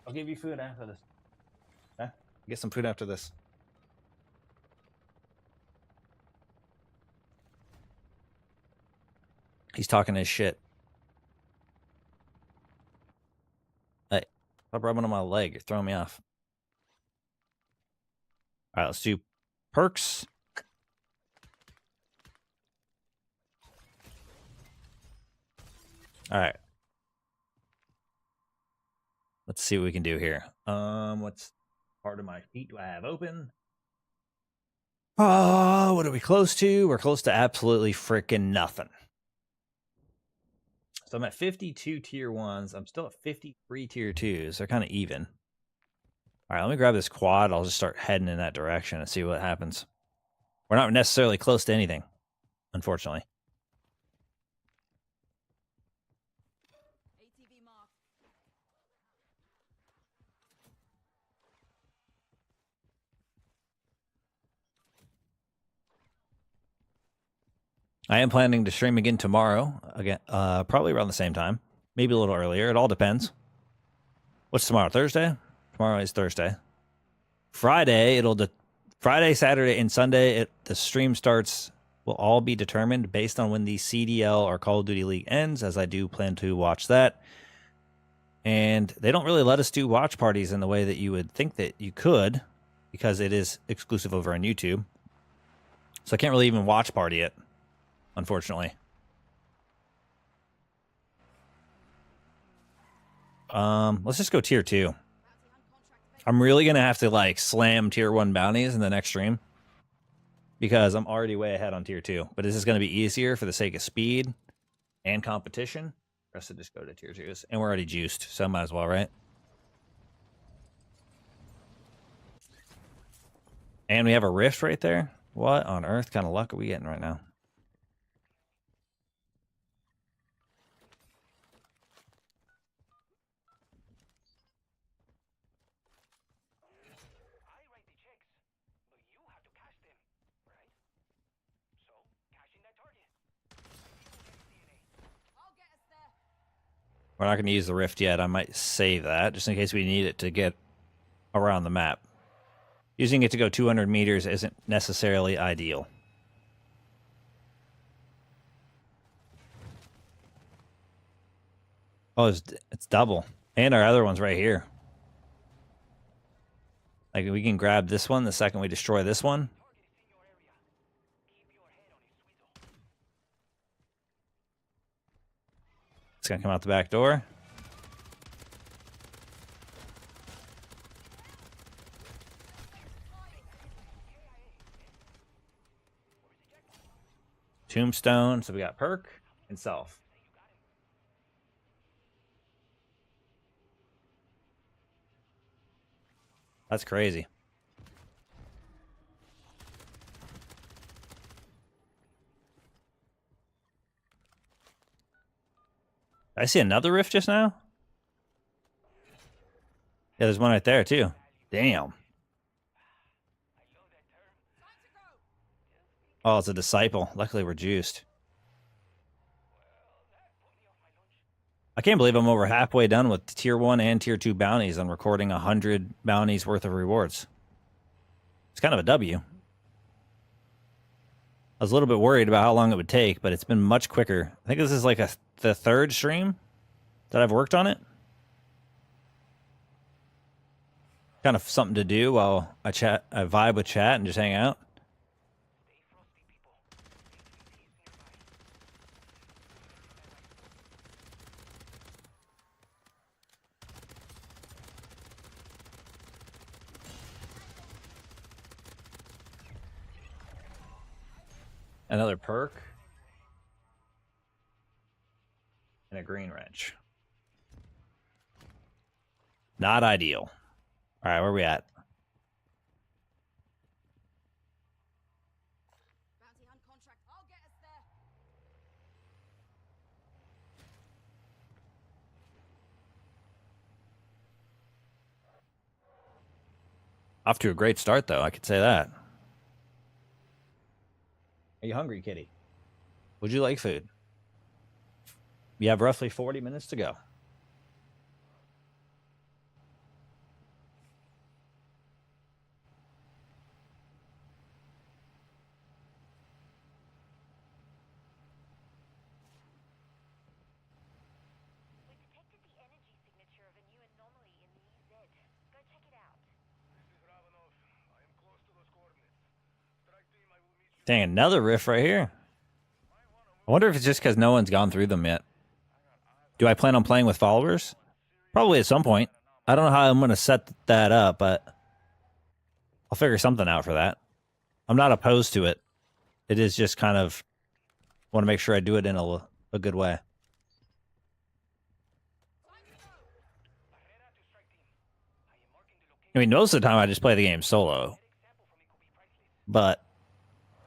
I'll give you food after this. Okay? Get some food after this. He's talking his shit. Hey, stop rubbing on my leg. You're throwing me off. All right, let's do perks. All right. Let's see what we can do here. What's part of my feet do I have open? What are we close to? We're close to absolutely freaking nothing. So I'm at 52 tier 1s. I'm still at 53 tier 2s. They're kind of even. All right, let me grab this quad. I'll just start heading in that direction and see what happens. We're not necessarily close to anything, unfortunately. I am planning to stream again tomorrow. Again, probably around the same time, maybe a little earlier. It all depends. What's tomorrow? Thursday? Tomorrow is Thursday. Friday, Friday, Saturday, and Sunday. The stream starts will all be determined based on when the CDL or Call of Duty League ends, as I do plan to watch that. And they don't really let us do watch parties in the way that you would think that you could, because it is exclusive over on YouTube. So I can't really even watch party it, unfortunately. Let's just go tier 2. I'm really gonna have to like slam tier 1 bounties in the next stream, because I'm already way ahead on tier 2. But this is gonna be easier for the sake of speed and competition for us to just go to tier 2s. And we're already juiced, so might as well, right? And we have a rift right there. What on earth kind of luck are we getting right now? We're not going to use the rift yet. I might save that just in case we need it to get around the map. Using it to go 200 meters isn't necessarily ideal. Oh, it's double. And our other one's right here. Like, we can grab this one the second we destroy this one. It's going to come out the back door. Tombstone. So we got perk and self. That's crazy. I see another rift just now? Yeah, there's one right there, too. Damn. Oh, it's a disciple. Luckily, we're juiced. I can't believe I'm over halfway done with tier 1 and tier 2 bounties and recording 100 bounties worth of rewards. It's kind of a W. I was a little bit worried about how long it would take, but it's been much quicker. I think this is like the third stream that I've worked on it. Kind of something to do while I vibe with chat and just hang out. Another perk. And a green wrench. Not ideal. All right, where are we at? Off to a great start, though. I could say that. Are you hungry, kitty? Would you like food? You have roughly 40 minutes to go. Dang, another riff right here. I wonder if it's just because no one's gone through them yet. Do I plan on playing with followers? Probably at some point. I don't know how I'm going to set that up, but I'll figure something out for that. I'm not opposed to it. It is just kind of want to make sure I do it in a good way. I mean, most of the time I just play the game solo. But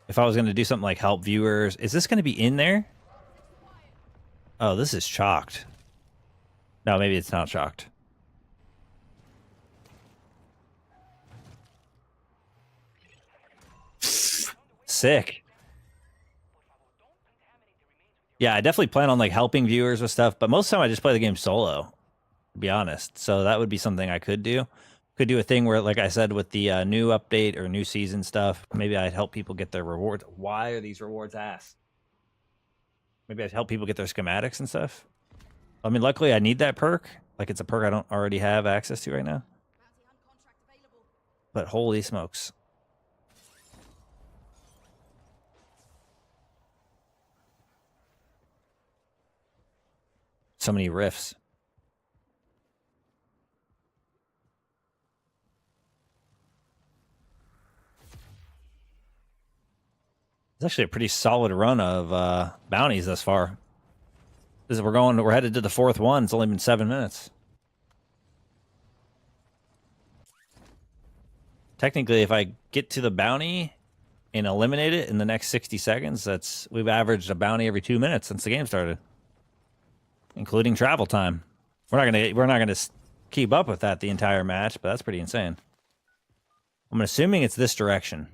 if I was going to do something like help viewers, is this going to be in there? Oh, this is chalked. No, maybe it's not chalked. Sick. Yeah, I definitely plan on like helping viewers with stuff, but most of the time I just play the game solo, to be honest. So that would be something I could do. Could do a thing where, like I said, with the new update or new season stuff, maybe I'd help people get their rewards. Why are these rewards ass? Maybe I'd help people get their schematics and stuff. I mean, luckily I need that perk. Like, it's a perk I don't already have access to right now. But holy smokes. So many rifts. It's actually a pretty solid run of bounties thus far. We're headed to the fourth one. It's only been 7 minutes. Technically, if I get to the bounty and eliminate it in the next 60 seconds, we've averaged a bounty every 2 minutes since the game started, including travel time. We're not gonna keep up with that the entire match, but that's pretty insane. I'm assuming it's this direction.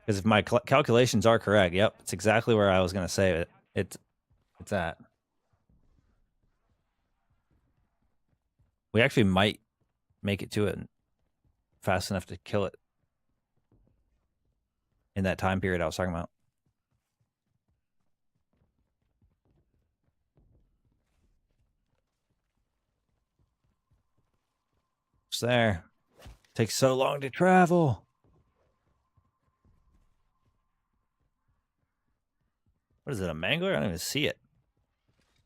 Because if my calculations are correct, yep, it's exactly where I was going to say it. It's at. We actually might make it to it fast enough to kill it in that time period I was talking about. It's there. Takes so long to travel. What is it, a mangler? I don't even see it.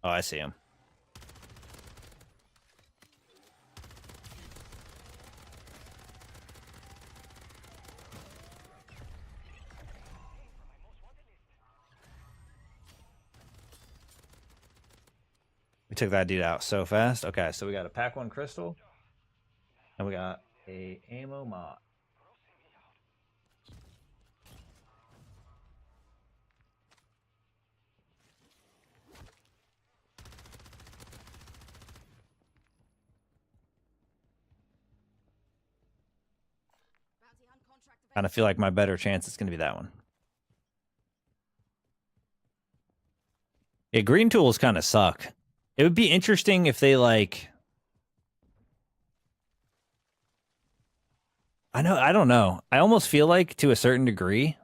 Oh, I see him. We took that dude out so fast. Okay, so we got a pack 1 crystal. And we got a ammo mod. Kind of feel like my better chance is going to be that one. Yeah, green tools kind of suck. It would be interesting if they like... I don't know. I almost feel like to a certain degree,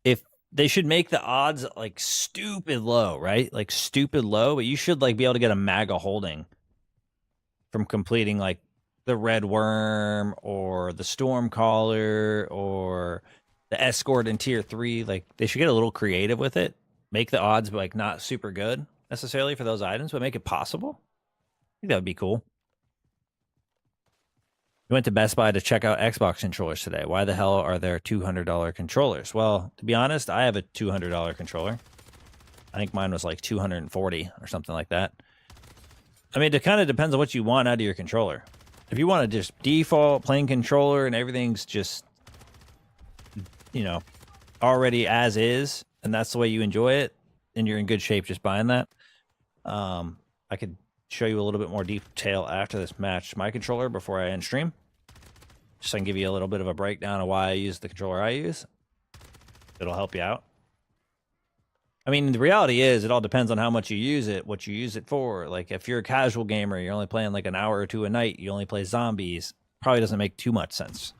if they should make the odds like stupid low, right? Like stupid low, but you should like be able to get a MAGA holding from completing like the red worm or the storm caller or the escort in tier 3. Like they should get a little creative with it. Make the odds like not super good necessarily for those items, but make it possible. I think that would be cool. We went to Best Buy to check out Xbox controllers today. Why the hell are there $200 controllers? Well, to be honest, I have a $200 controller. I think mine was like $240 or something like that. I mean, it kind of depends on what you want out of your controller. If you want to just default plain controller and everything's just, you know, already as is, and that's the way you enjoy it, then you're in good shape just buying that. I could show you a little bit more detail after this match my controller before I end stream, just so I can give you a little bit of a breakdown of why I use the controller I use. It'll help you out. I mean, the reality is it all depends on how much you use it, what you use it for. Like if you're a casual gamer, you're only playing like an hour or two a night, you only play zombies, probably doesn't make too much sense.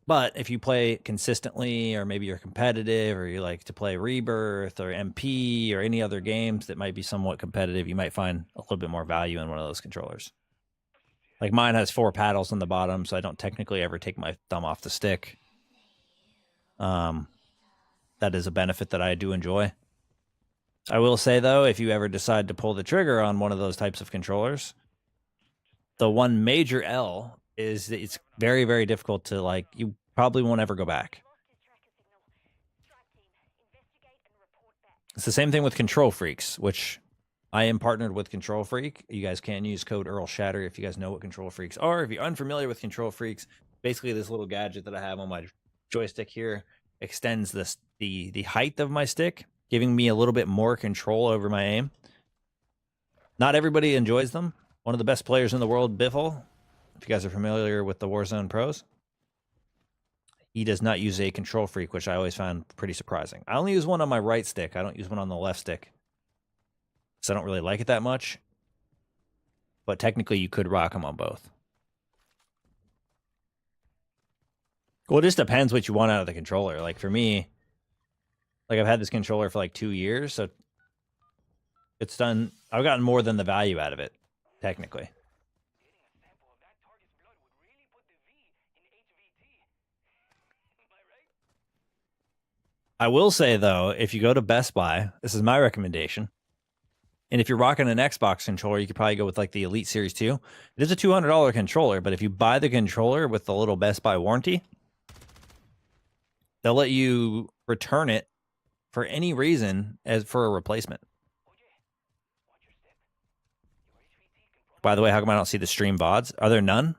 But if you play consistently, or maybe you're competitive, or you like to play Rebirth or MP or any other games that might be somewhat competitive, you might find a little bit more value in one of those controllers. Like mine has 4 paddles on the bottom, so I don't technically ever take my thumb off the stick. That is a benefit that I do enjoy. I will say, though, if you ever decide to pull the trigger on one of those types of controllers, the one major L is that it's very, very difficult to, like, you probably won't ever go back. It's the same thing with Control Freaks, which I am partnered with Control Freak. You guys can use code Earl Shatter if you guys know what Control Freaks are. If you're unfamiliar with Control Freaks, basically this little gadget that I have on my joystick here extends the height of my stick, giving me a little bit more control over my aim. Not everybody enjoys them. One of the best players in the world, Biffle, if you guys are familiar with the Warzone pros, he does not use a Control Freak, which I always found pretty surprising. I only use one on my right stick. I don't use one on the left stick, so I don't really like it that much. But technically, you could rock them on both. Well, it just depends what you want out of the controller. Like for me, like I've had this controller for like 2 years, so it's done. I've gotten more than the value out of it, technically. I will say though, if you go to Best Buy, this is my recommendation. And if you're rocking an Xbox controller, you could probably go with like the Elite Series 2. It is a $200 controller, but if you buy the controller with the little Best Buy warranty, they'll let you return it for any reason as for a replacement. By the way, how come I don't see the stream VODs? Are there none?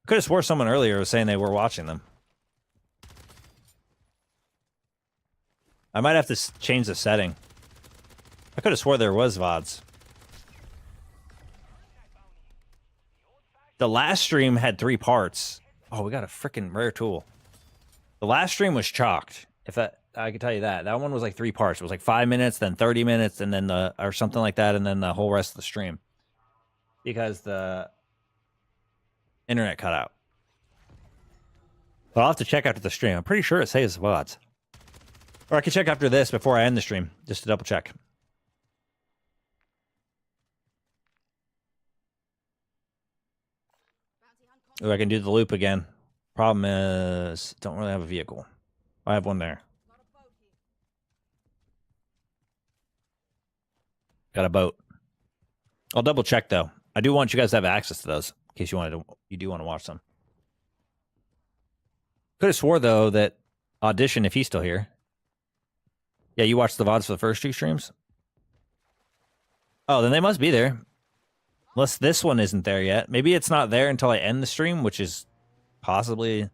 I could have swore someone earlier was saying they were watching them. I might have to change the setting. I could have swore there was VODs. The last stream had 3 parts. Oh, we got a freaking rare tool. The last stream was chalked. If that, I can tell you that. That one was like 3 parts. It was like 5 minutes, then 30 minutes, and then or something like that, and then the whole rest of the stream. Because the internet cut out. But I'll have to check after the stream. I'm pretty sure it saves VODs. Or I can check after this before I end the stream, just to double check. Ooh, I can do the loop again. Problem is, don't really have a vehicle. I have one there. Got a boat. I'll double check though. I do want you guys to have access to those in case you do want to watch them. Could have swore though that Audition, if he's still here. Yeah, you watched the VODs for the first 2 streams? Oh, then they must be there. Unless this one isn't there yet. Maybe it's not there until I end the stream, which is possibly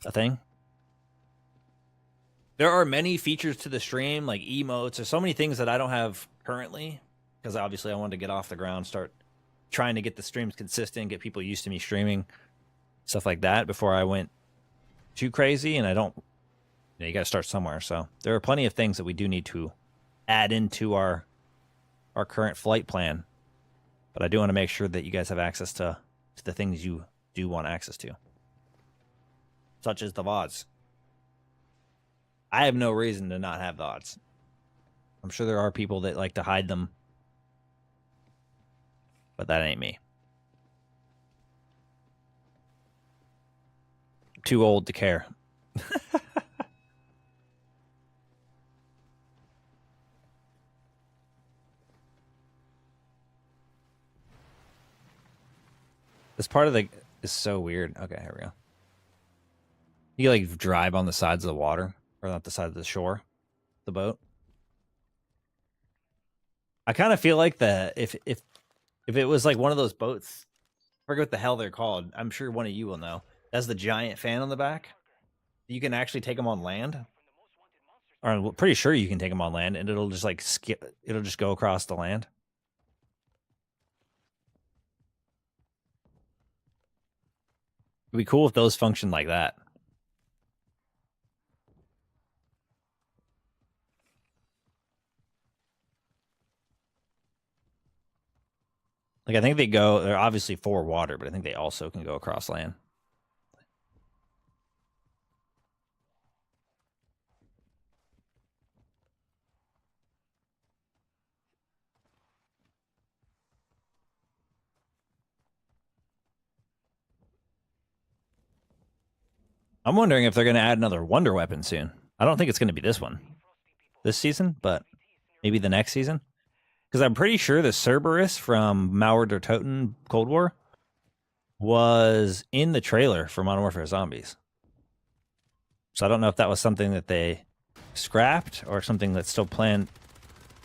a thing. There are many features to the stream, like emotes. There's so many things that I don't have currently, because obviously I wanted to get off the ground, start trying to get the streams consistent, get people used to me streaming, stuff like that before I went too crazy. And I don't, you got to start somewhere. So there are plenty of things that we do need to add into our current flight plan. But I do want to make sure that you guys have access to the things you do want access to, such as the VODs. I have no reason to not have VODs. I'm sure there are people that like to hide them, but that ain't me. Too old to care. This part of the is so weird. Okay, here we go. You like drive on the sides of the water, or not the side of the shore, the boat. I kind of feel like if it was like one of those boats, I forget what the hell they're called. I'm sure one of you will know. That's the giant fan on the back. You can actually take them on land. Or I'm pretty sure you can take them on land, and it'll just like skip. It'll just go across the land. It'd be cool if those functioned like that. Like I think they're obviously for water, but I think they also can go across land. I'm wondering if they're going to add another wonder weapon soon. I don't think it's going to be this one, this season, but maybe the next season. Because I'm pretty sure the Cerberus from Mauer der Toten Cold War was in the trailer for Modern Warfare Zombies. So I don't know if that was something that they scrapped or something that's still planned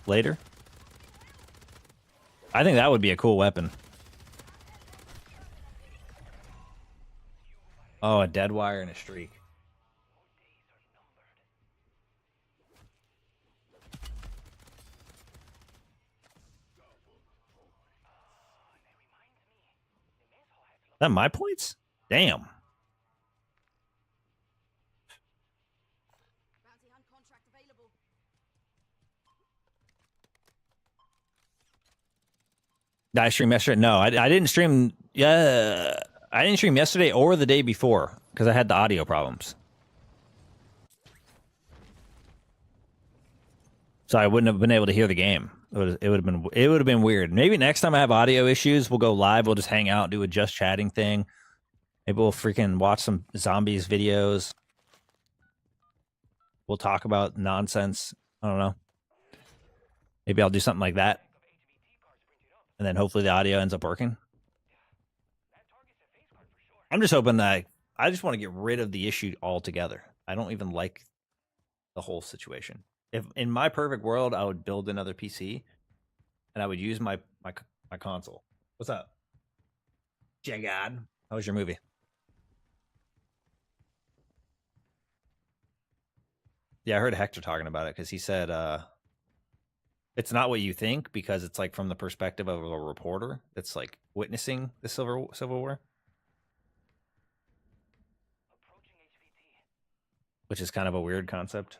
later. I think that would be a cool weapon. Oh, a dead wire and a streak. That my points? Damn. Did I stream yesterday? No, I didn't stream. Yeah, I didn't stream yesterday or the day before because I had the audio problems. So I wouldn't have been able to hear the game. It would have been weird. Maybe next time I have audio issues, we'll go live. We'll just hang out, do a just chatting thing. Maybe we'll freaking watch some zombies videos. We'll talk about nonsense. I don't know. Maybe I'll do something like that. And then hopefully the audio ends up working. I'm just hoping that I just want to get rid of the issue altogether. I don't even like the whole situation. If in my perfect world, I would build another PC and I would use my console. What's up? Jagad. How was your movie? Yeah, I heard Hector talking about it because he said it's not what you think because it's like from the perspective of a reporter that's like witnessing the Civil War. which is kind of a weird concept.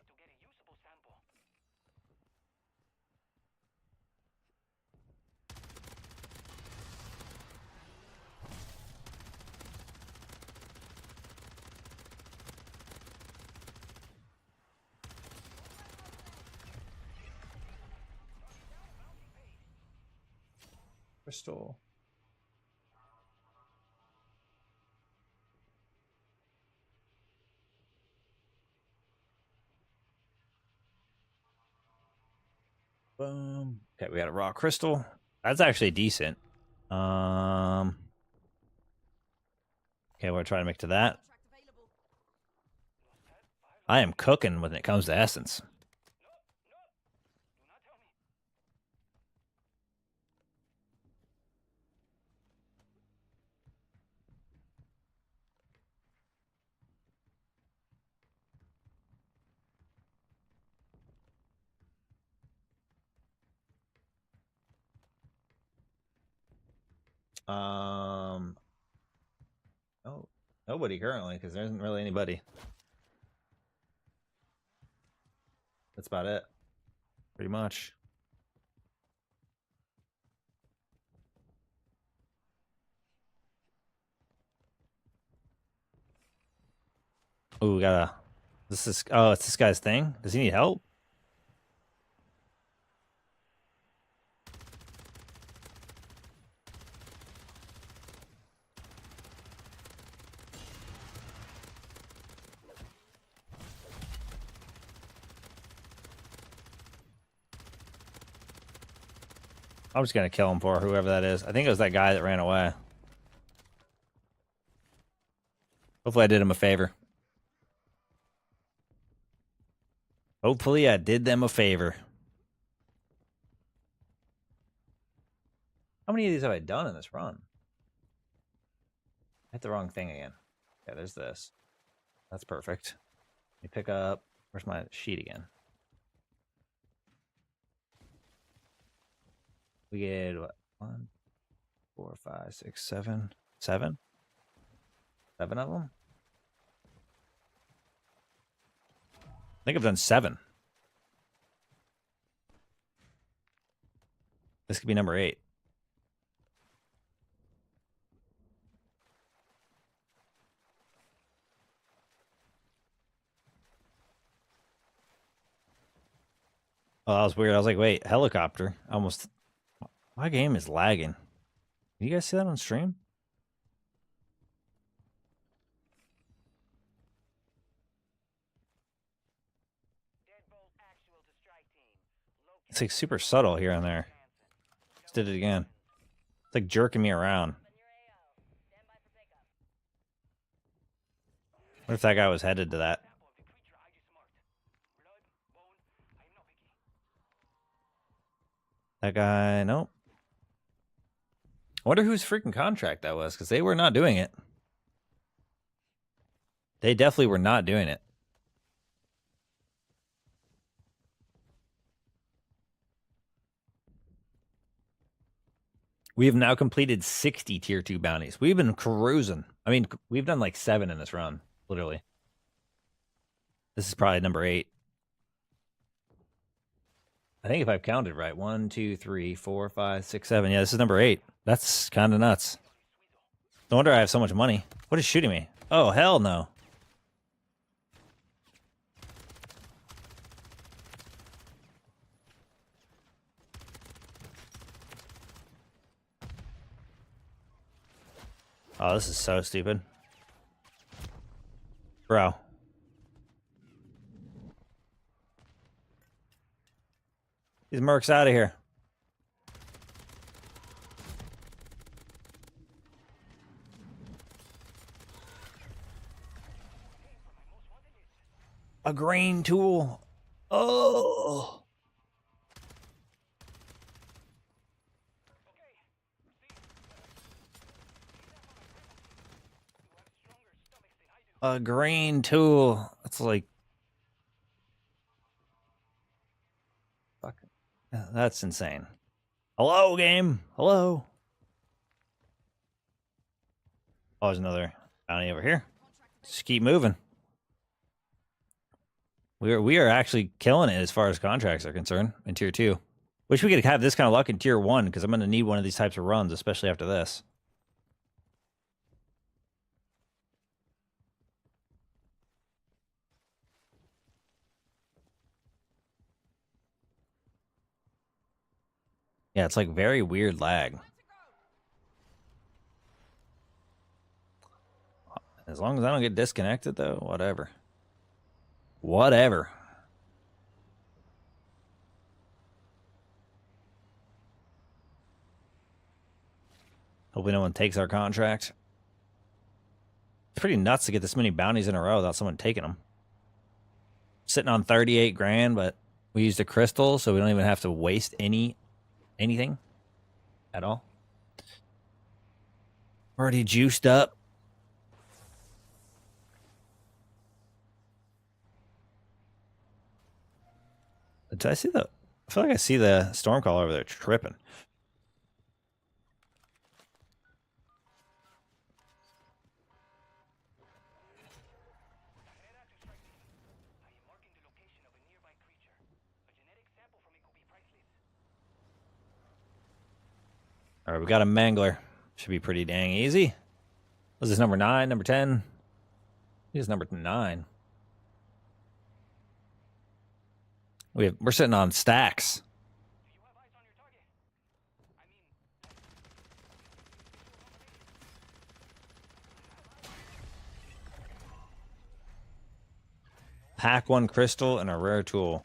Crystal. Boom. Okay, we got a raw crystal. That's actually decent. Okay, we're trying to make to that. I am cooking when it comes to essence. Oh, nobody currently because there isn't really anybody. That's about it. Pretty much. Oh, we got a. This is. Oh, it's this guy's thing. Does he need help? I'm just gonna kill him for whoever that is. I think it was that guy that ran away. Hopefully, I did him a favor. Hopefully, I did them a favor. How many of these have I done in this run? I hit the wrong thing again. Yeah, there's this. That's perfect. Let me pick up. Where's my sheet again? We get what? 1, 4, 5, 6, 7. 7? 7 of them? I think I've done 7. This could be number 8. Oh, that was weird. I was like, wait, helicopter. Almost. My game is lagging. You guys see that on stream? It's like super subtle here and there. Just did it again. It's like jerking me around. What if that guy was headed to that? That guy, nope. I wonder whose freaking contract that was, because they were not doing it. They definitely were not doing it. We have now completed 60 tier 2 bounties. We've been cruising. I mean, we've done like 7 in this run, literally. This is probably number 8. I think if I've counted right, 1, 2, 3, 4, 5, 6, 7. Yeah, this is number 8. That's kind of nuts. No wonder I have so much money. What is shooting me? Oh, hell no. Oh, this is so stupid. Bro. These mercs out of here. A grain tool. Oh. A grain tool. That's like. Fuck. That's insane. Hello, game. Hello. Oh, there's another bounty over here. Just keep moving. We are actually killing it as far as contracts are concerned in tier 2. Wish we could have this kind of luck in tier 1 because I'm going to need one of these types of runs, especially after this. Yeah, it's like very weird lag. As long as I don't get disconnected, though, whatever. Whatever. Hopefully no one takes our contract. It's pretty nuts to get this many bounties in a row without someone taking them. Sitting on 38 grand, but we used a crystal, so we don't even have to waste anything at all. Already juiced up. Did I see the... I feel like I see the Stormcaller over there tripping. All right, we got a Mangler. Should be pretty dang easy. Was this number 9, number 10? I think it's number 9. We're sitting on stacks. Pack 1 crystal and a rare tool.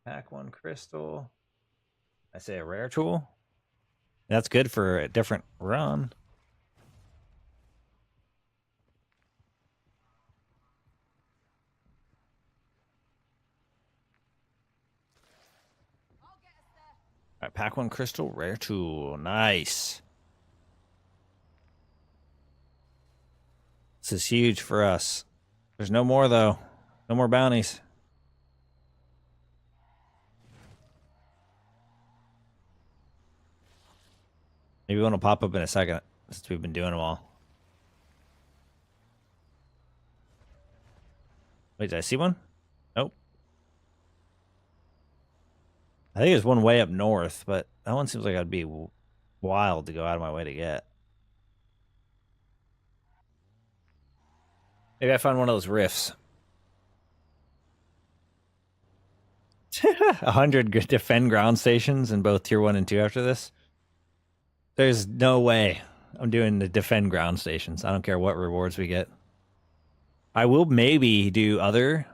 Pack 1 crystal. I say a rare tool. That's good for a different run. All right, pack 1 crystal, rare tool. Nice. This is huge for us. There's no more, though. No more bounties. Maybe one will pop up in a second since we've been doing them all. Wait, did I see one? Nope. I think there's one way up north, but that one seems like I'd be wild to go out of my way to get. Maybe I find one of those rifts. 100 defend ground stations in both tier 1 and 2 after this. There's no way I'm doing the defend ground stations. I don't care what rewards we get. I will maybe do other.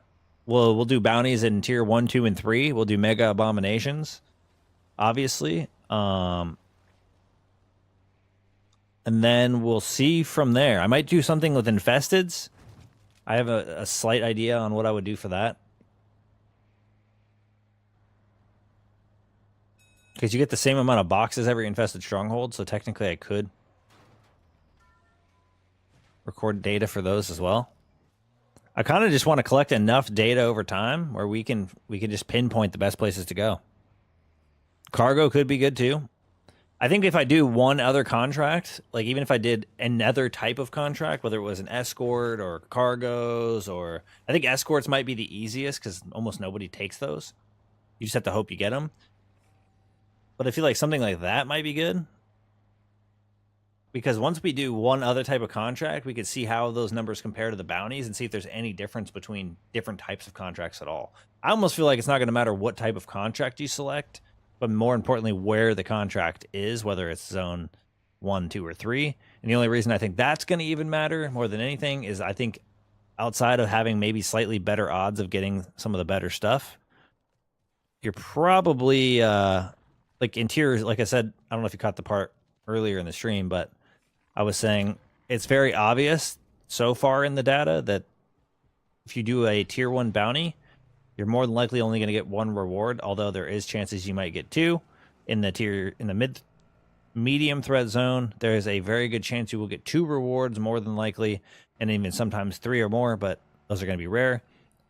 We'll do bounties in tier 1, 2, and 3. We'll do mega abominations, obviously. And then we'll see from there. I might do something with infesteds. I have a slight idea on what I would do for that. Because you get the same amount of boxes every infested stronghold, so technically I could record data for those as well. I kind of just want to collect enough data over time where we can just pinpoint the best places to go. Cargo could be good too. I think if I do one other contract, like even if I did another type of contract, whether it was an escort or cargoes, or I think escorts might be the easiest because almost nobody takes those. You just have to hope you get them. But I feel like something like that might be good. Because once we do one other type of contract, we could see how those numbers compare to the bounties and see if there's any difference between different types of contracts at all. I almost feel like it's not going to matter what type of contract you select, but more importantly, where the contract is, whether it's zone 1, 2, or 3. And the only reason I think that's going to even matter more than anything is I think outside of having maybe slightly better odds of getting some of the better stuff, you're probably like in tiers, like I said, I don't know if you caught the part earlier in the stream, but I was saying it's very obvious so far in the data that if you do a tier 1 bounty, you're more than likely only going to get 1 reward, although there is chances you might get 2. In the medium threat zone, there is a very good chance you will get 2 rewards more than likely, and even sometimes 3 or more, but those are going to be rare.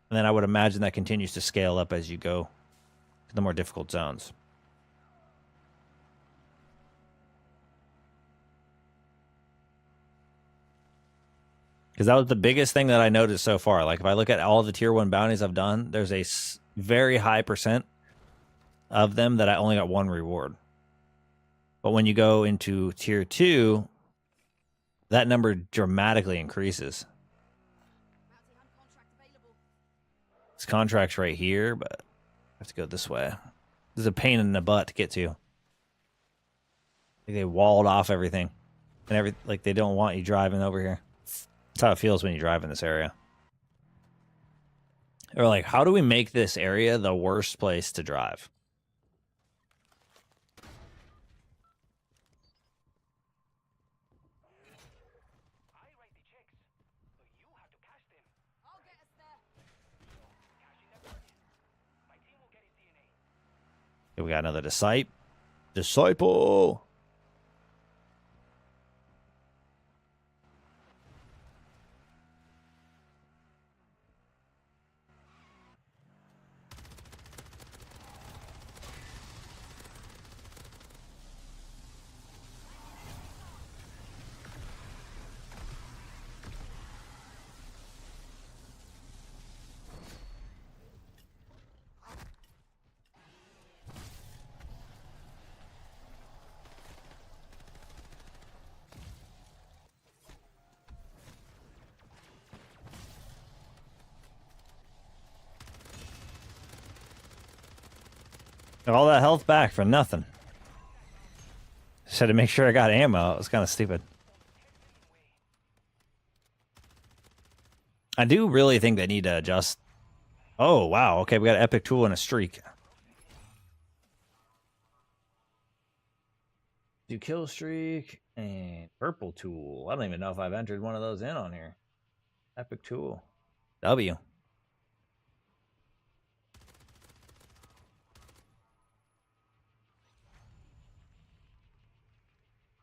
And then I would imagine that continues to scale up as you go to the more difficult zones. Because that was the biggest thing that I noticed so far. Like if I look at all the tier 1 bounties I've done, there's a very high percent of them that I only got one reward. But when you go into tier 2, that number dramatically increases. This contract's right here, but I have to go this way. This is a pain in the butt to get to. Like they walled off everything. And like they don't want you driving over here. That's how it feels when you drive in this area. Or like, how do we make this area the worst place to drive? Okay, we got another disciple. All that health back for nothing. Just had to make sure I got ammo. It was kind of stupid. I do really think they need to adjust. Oh, wow. Okay, we got an epic tool and a streak. Do kill streak and purple tool. I don't even know if I've entered one of those in on here. Epic tool. W.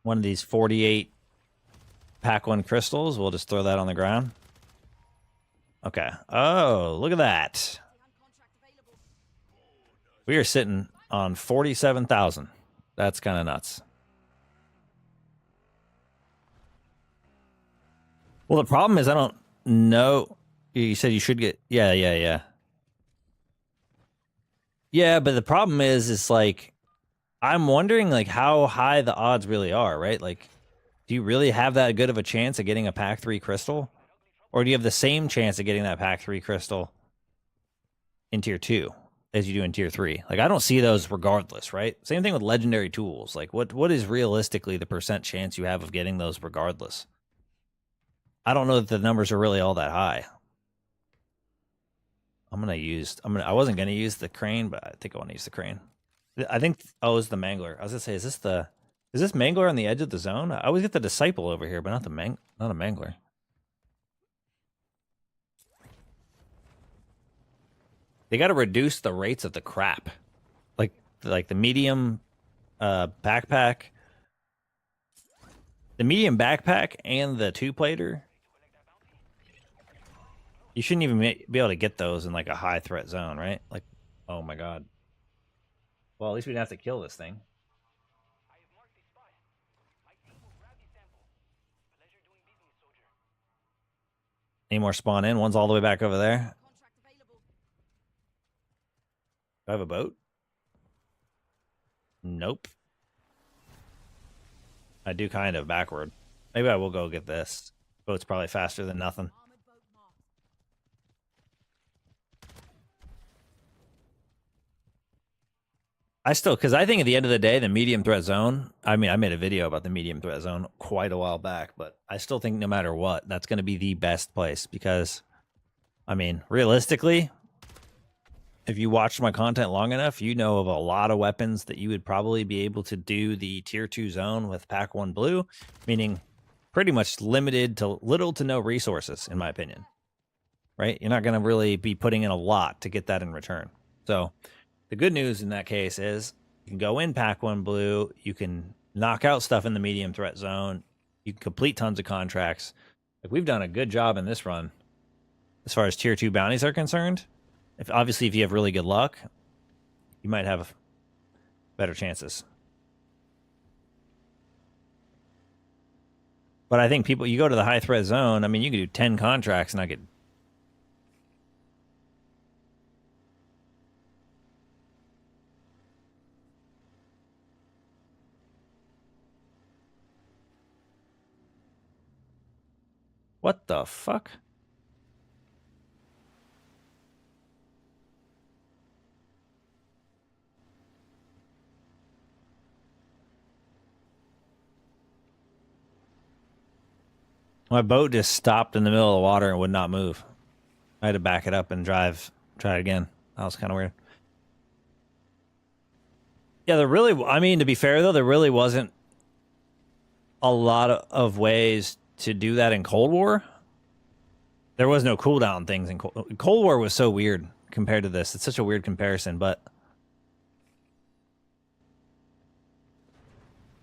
One of these 48 pack 1 crystals. We'll just throw that on the ground. Okay. Oh, look at that. We are sitting on 47,000. That's kind of nuts. Well, the problem is I don't know. You said you should get... Yeah. Yeah, but the problem is like... I'm wondering, like, how high the odds really are, right? Like, do you really have that good of a chance of getting a pack 3 crystal? Or do you have the same chance of getting that pack 3 crystal in tier 2 as you do in tier 3? Like, I don't see those regardless, right? Same thing with legendary tools. Like, what is realistically the percent chance you have of getting those regardless? I don't know that the numbers are really all that high. I wasn't gonna use the crane, but I think I want to use the crane. I think, oh, it's the mangler. I was gonna say, is this mangler on the edge of the zone? I always get the disciple over here, but not a mangler. They got to reduce the rates of the crap, like the medium backpack, the medium backpack, and the 2-plater. You shouldn't even be able to get those in like a high threat zone, right? Like, oh my god. Well, at least we didn't have to kill this thing. Any more spawn in? One's all the way back over there. Do I have a boat? Nope. I do kind of backward. Maybe I will go get this. Boat's probably faster than nothing. Because I think at the end of the day, the medium threat zone, I mean, I made a video about the medium threat zone quite a while back, but I still think no matter what, that's going to be the best place because, I mean, realistically, if you watched my content long enough, you know of a lot of weapons that you would probably be able to do the tier 2 zone with pack 1 blue, meaning pretty much limited to little to no resources, in my opinion, right? You're not going to really be putting in a lot to get that in return. So the good news in that case is you can go in pack 1 blue, you can knock out stuff in the medium threat zone, you can complete tons of contracts. Like, we've done a good job in this run as far as tier 2 bounties are concerned. Obviously, if you have really good luck, you might have better chances. But I think people, you go to the high threat zone. I mean, you can do 10 contracts and not get. What the fuck? My boat just stopped in the middle of the water and would not move. I had to back it up and try it again. That was kind of weird. Yeah, there really, I mean, to be fair though, there really wasn't a lot of ways to do that in Cold War. There was no cooldown things in Cold War was so weird compared to this. It's such a weird comparison, but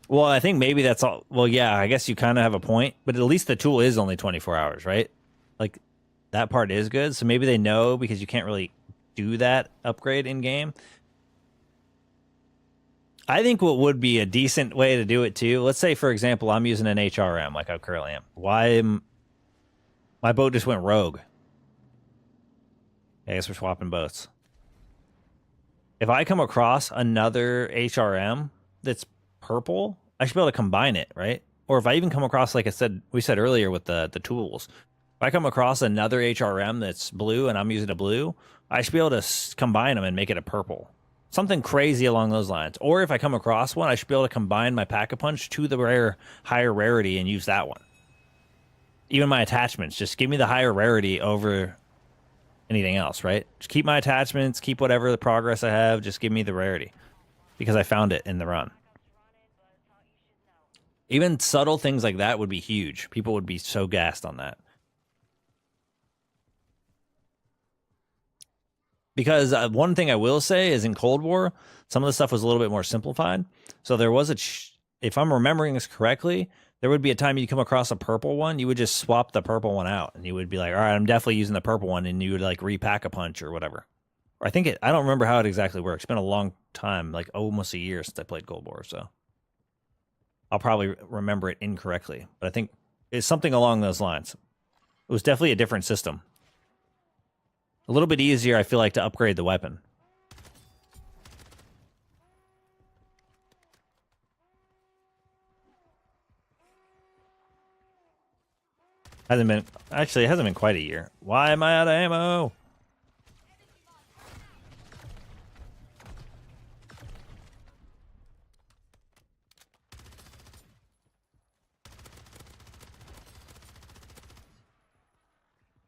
well, I think maybe that's all. Well, yeah, I guess you kind of have a point, but at least the tool is only 24 hours, right? Like that part is good. So maybe they know because you can't really do that upgrade in game. I think what would be a decent way to do it too. Let's say, for example, I'm using an HRM like I currently am. Why am my boat just went rogue? I guess we're swapping boats. If I come across another HRM that's purple, I should be able to combine it, right? Or if I even come across, like we said earlier with the tools, if I come across another HRM that's blue and I'm using a blue, I should be able to combine them and make it a purple. Something crazy along those lines. Or if I come across one, I should be able to combine my Pack-a-Punch to the higher rarity and use that one. Even my attachments, just give me the higher rarity over anything else, right? Just keep my attachments, keep whatever the progress I have, just give me the rarity because I found it in the run. Even subtle things like that would be huge. People would be so gassed on that. Because one thing I will say is in Cold War, some of the stuff was a little bit more simplified. So there was if I'm remembering this correctly, there would be a time you come across a purple one, you would just swap the purple one out, and you would be like, all right, I'm definitely using the purple one, and you would like repack a punch or whatever. Or I don't remember how it exactly works. It's been a long time, like almost a year since I played Cold War, so I'll probably remember it incorrectly. But I think it's something along those lines. It was definitely a different system. A little bit easier, I feel like, to upgrade the weapon. It hasn't been quite a year. Why am I out of ammo?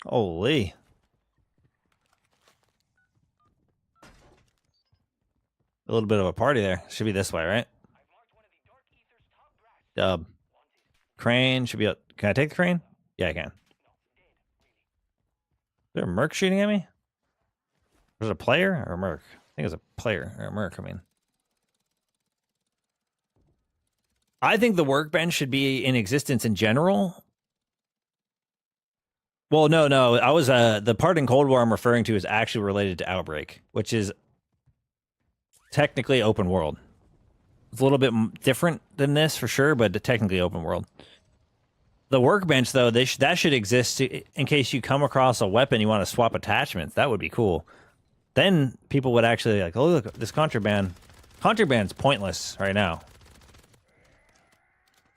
Holy. A little bit of a party there. Should be this way, right? Dub. Crane should be. Can I take the crane? Yeah, I can. Is there a merc shooting at me? There's a player or a merc? I think it's a player or a merc. I mean, I think the workbench should be in existence in general. Well, no. I was the part in Cold War I'm referring to is actually related to Outbreak, which is technically open world. It's a little bit different than this for sure, but technically open world. The workbench, though, that should exist in case you come across a weapon you want to swap attachments. That would be cool. Then people would actually like, oh, look, this contraband. Contraband's pointless right now.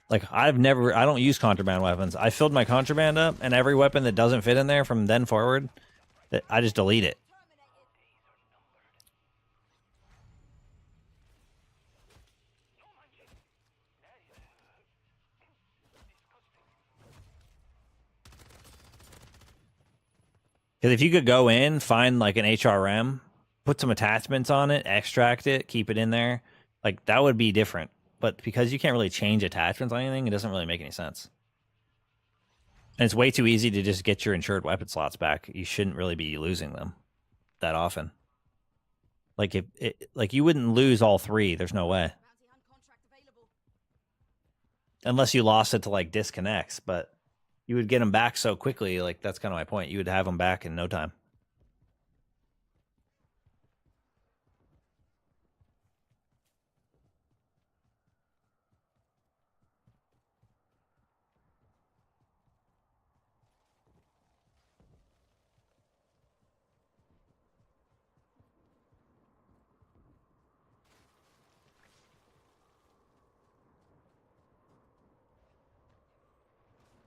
Like, I don't use contraband weapons. I filled my contraband up, and every weapon that doesn't fit in there from then forward, I just delete it. Because if you could go in, find like an HRM, put some attachments on it, extract it, keep it in there, like that would be different. But because you can't really change attachments on anything, it doesn't really make any sense. And it's way too easy to just get your insured weapon slots back. You shouldn't really be losing them that often. Like like you wouldn't lose all three. There's no way. Unless you lost it to like disconnects, but you would get them back so quickly. Like that's kind of my point. You would have them back in no time.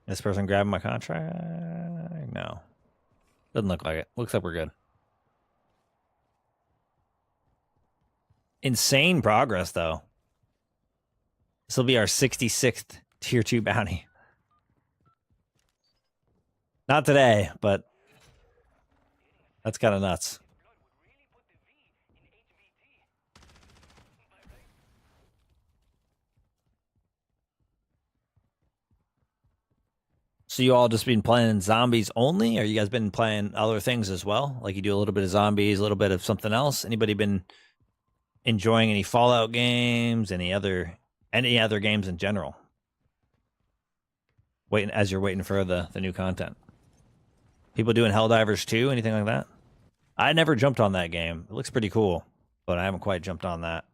This person grabbing my contract? No. Doesn't look like it. Looks like we're good. Insane progress, though. This will be our 66th tier 2 bounty. Not today, but that's kind of nuts. So you all just been playing zombies only, or you guys been playing other things as well? Like you do a little bit of zombies, a little bit of something else. Anybody been enjoying any Fallout games, any other games in general? Waiting as you're waiting for the new content. People doing Helldivers 2, anything like that? I never jumped on that game. It looks pretty cool, but I haven't quite jumped on that.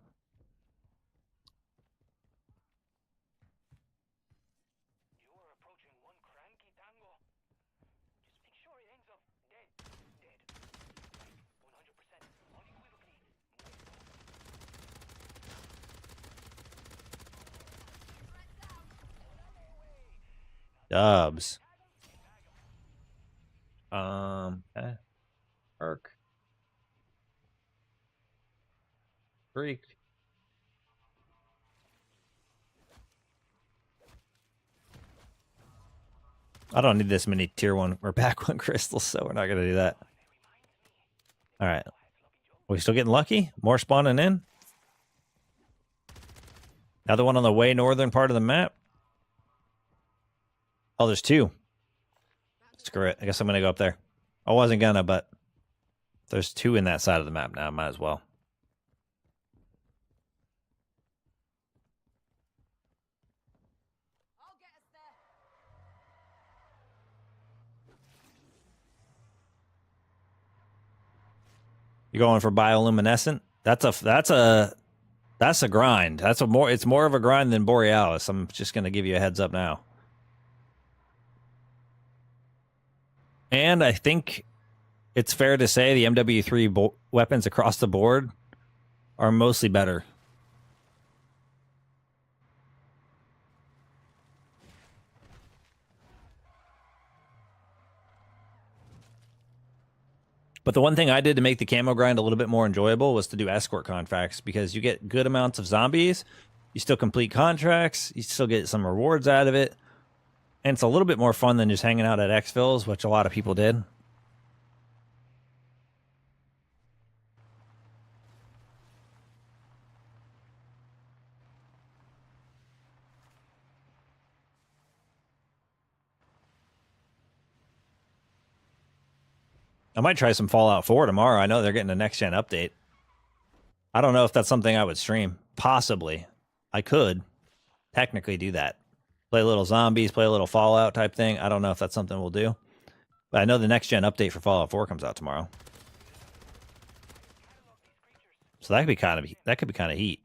Dubs. Perk. Freak. I don't need this many tier 1 or back 1 crystals, so we're not going to do that. All right. Are we still getting lucky? More spawning in? Another one on the way northern part of the map? Oh, there's 2. Screw it. I guess I'm going to go up there. I wasn't going to, but there's 2 in that side of the map now. Might as well. You're going for bioluminescent? That's a grind. It's more of a grind than Borealis. I'm just going to give you a heads up now. And I think it's fair to say the MW3 weapons across the board are mostly better. But the one thing I did to make the camo grind a little bit more enjoyable was to do escort contracts, because you get good amounts of zombies, you still complete contracts, you still get some rewards out of it, and it's a little bit more fun than just hanging out at exfils, which a lot of people did. I might try some Fallout 4 tomorrow. I know they're getting a next-gen update. I don't know if that's something I would stream. Possibly. I could technically do that. Play a little zombies, play a little Fallout type thing. I don't know if that's something we'll do. But I know the next-gen update for Fallout 4 comes out tomorrow. So that could be kind of heat.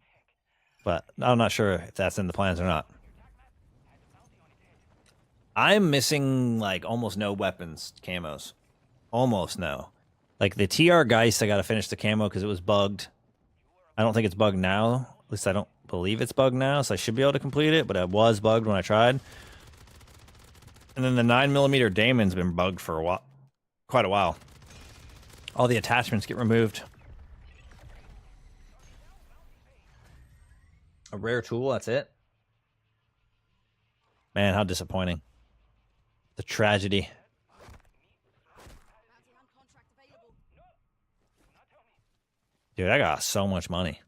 But I'm not sure if that's in the plans or not. I'm missing like almost no weapons camos. Almost no. Like the TR Geist, I got to finish the camo because it was bugged. I don't think it's bugged now. At least I don't believe it's bugged now, so I should be able to complete it, but it was bugged when I tried. And then the 9mm Damon's been bugged for a while, quite a while. All the attachments get removed. A rare tool, that's it? Man, how disappointing. The tragedy. Dude, I got so much money.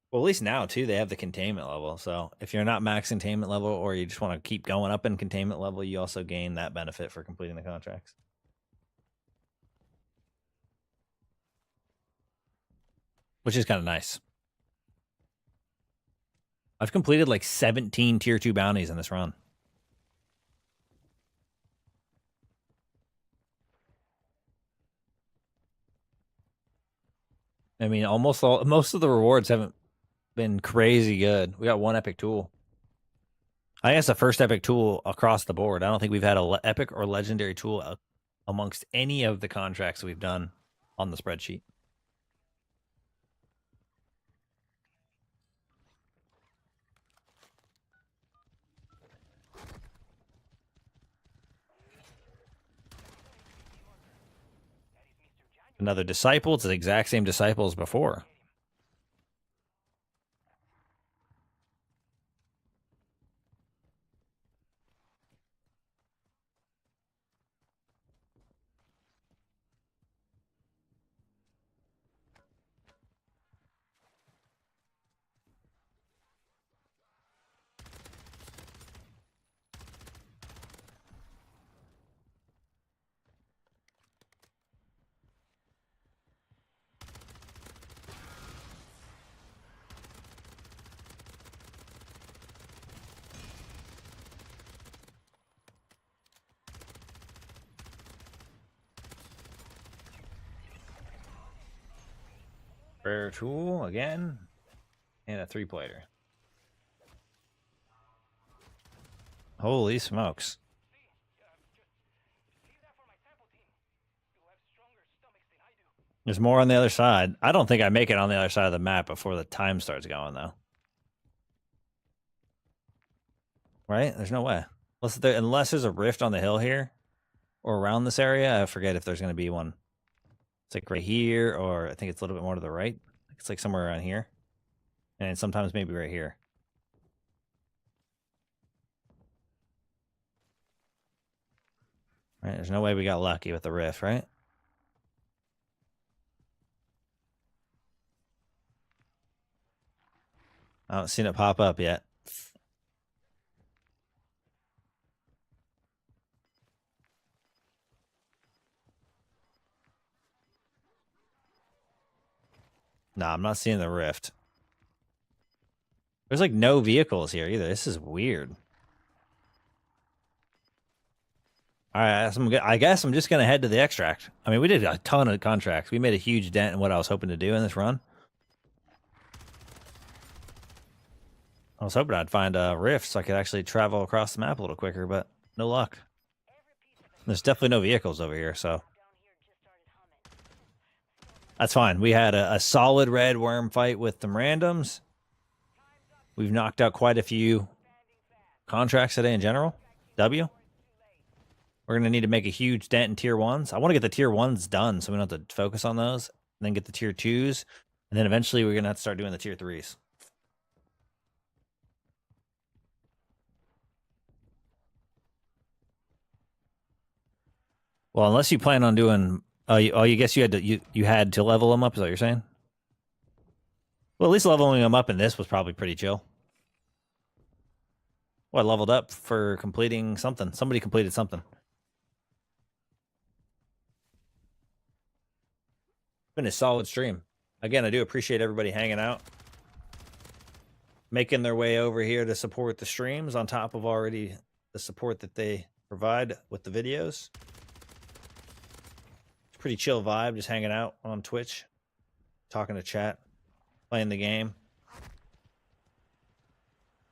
Well, at least now, too, they have the containment level. So if you're not max containment level, or you just want to keep going up in containment level, you also gain that benefit for completing the contracts. Which is kind of nice. I've completed like 17 tier 2 bounties in this run. I mean, most of the rewards haven't been crazy good. We got one epic tool. I think it's the first epic tool across the board. I don't think we've had a epic or legendary tool amongst any of the contracts we've done on the spreadsheet. Another disciple. It's the exact same disciple as before. Rare tool again. And a 3-plater. Holy smokes. There's more on the other side. I don't think I make it on the other side of the map before the time starts going, though. Right? There's no way. Unless there's a rift on the hill here or around this area. I forget if there's going to be one. It's like right here, or I think it's a little bit more to the right. It's like somewhere around here. And sometimes maybe right here. Right? There's no way we got lucky with the rift, right? I haven't seen it pop up yet. Nah, I'm not seeing the rift. There's like no vehicles here either. This is weird. All right, I guess I'm just going to head to the extract. I mean, we did a ton of contracts. We made a huge dent in what I was hoping to do in this run. I was hoping I'd find a rift so I could actually travel across the map a little quicker, but no luck. There's definitely no vehicles over here, so that's fine. We had a solid red worm fight with some randoms. We've knocked out quite a few contracts today in general. W. We're going to need to make a huge dent in tier 1s. I want to get the tier 1s done so we don't have to focus on those. And then get the tier 2s. And then eventually we're going to have to start doing the tier 3s. Well, unless you plan on doing... you guess you had to level them up, is that what you're saying? Well, at least leveling them up in this was probably pretty chill. Well, I leveled up for completing something. Somebody completed something. Been a solid stream. Again, I do appreciate everybody hanging out, making their way over here to support the streams on top of already the support that they provide with the videos. It's a pretty chill vibe, just hanging out on Twitch, talking to chat, playing the game.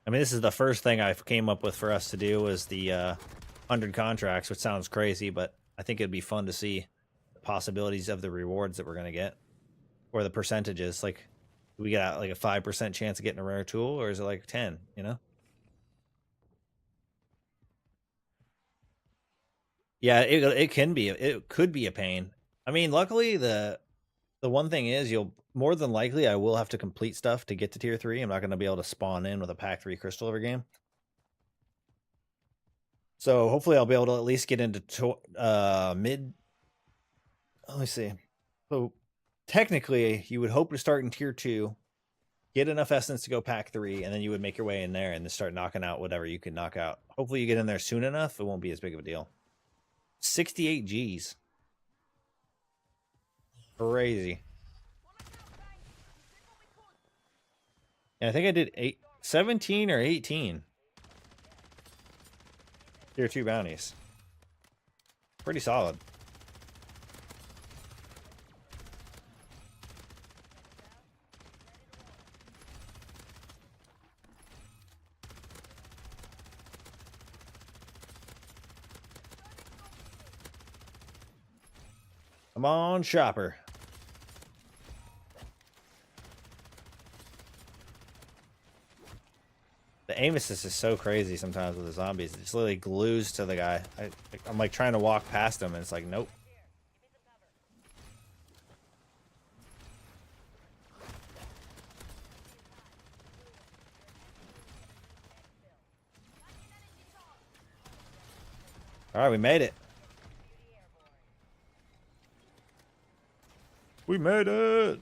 I mean, this is the first thing I came up with for us to do was the 100 contracts, which sounds crazy, but I think it'd be fun to see the possibilities of the rewards that we're going to get, or the percentages. Like, do we get like a 5% chance of getting a rare tool, or is it like 10, you know? Yeah, it could be a pain. I mean, luckily the one thing is more than likely I will have to complete stuff to get to tier 3. I'm not going to be able to spawn in with a pack 3 crystal every game. So hopefully I'll be able to at least get into mid. Let me see. So technically you would hope to start in tier 2, get enough essence to go pack 3, and then you would make your way in there and then start knocking out whatever you can knock out. Hopefully you get in there soon enough. It won't be as big of a deal. 68 Gs. Crazy. And I think I did 17 or 18 tier 2 bounties. Pretty solid. Come on, shopper. The aim assist is so crazy sometimes with the zombies. It just literally glues to the guy. I'm like trying to walk past him and it's like, nope. All right, we made it. We made it.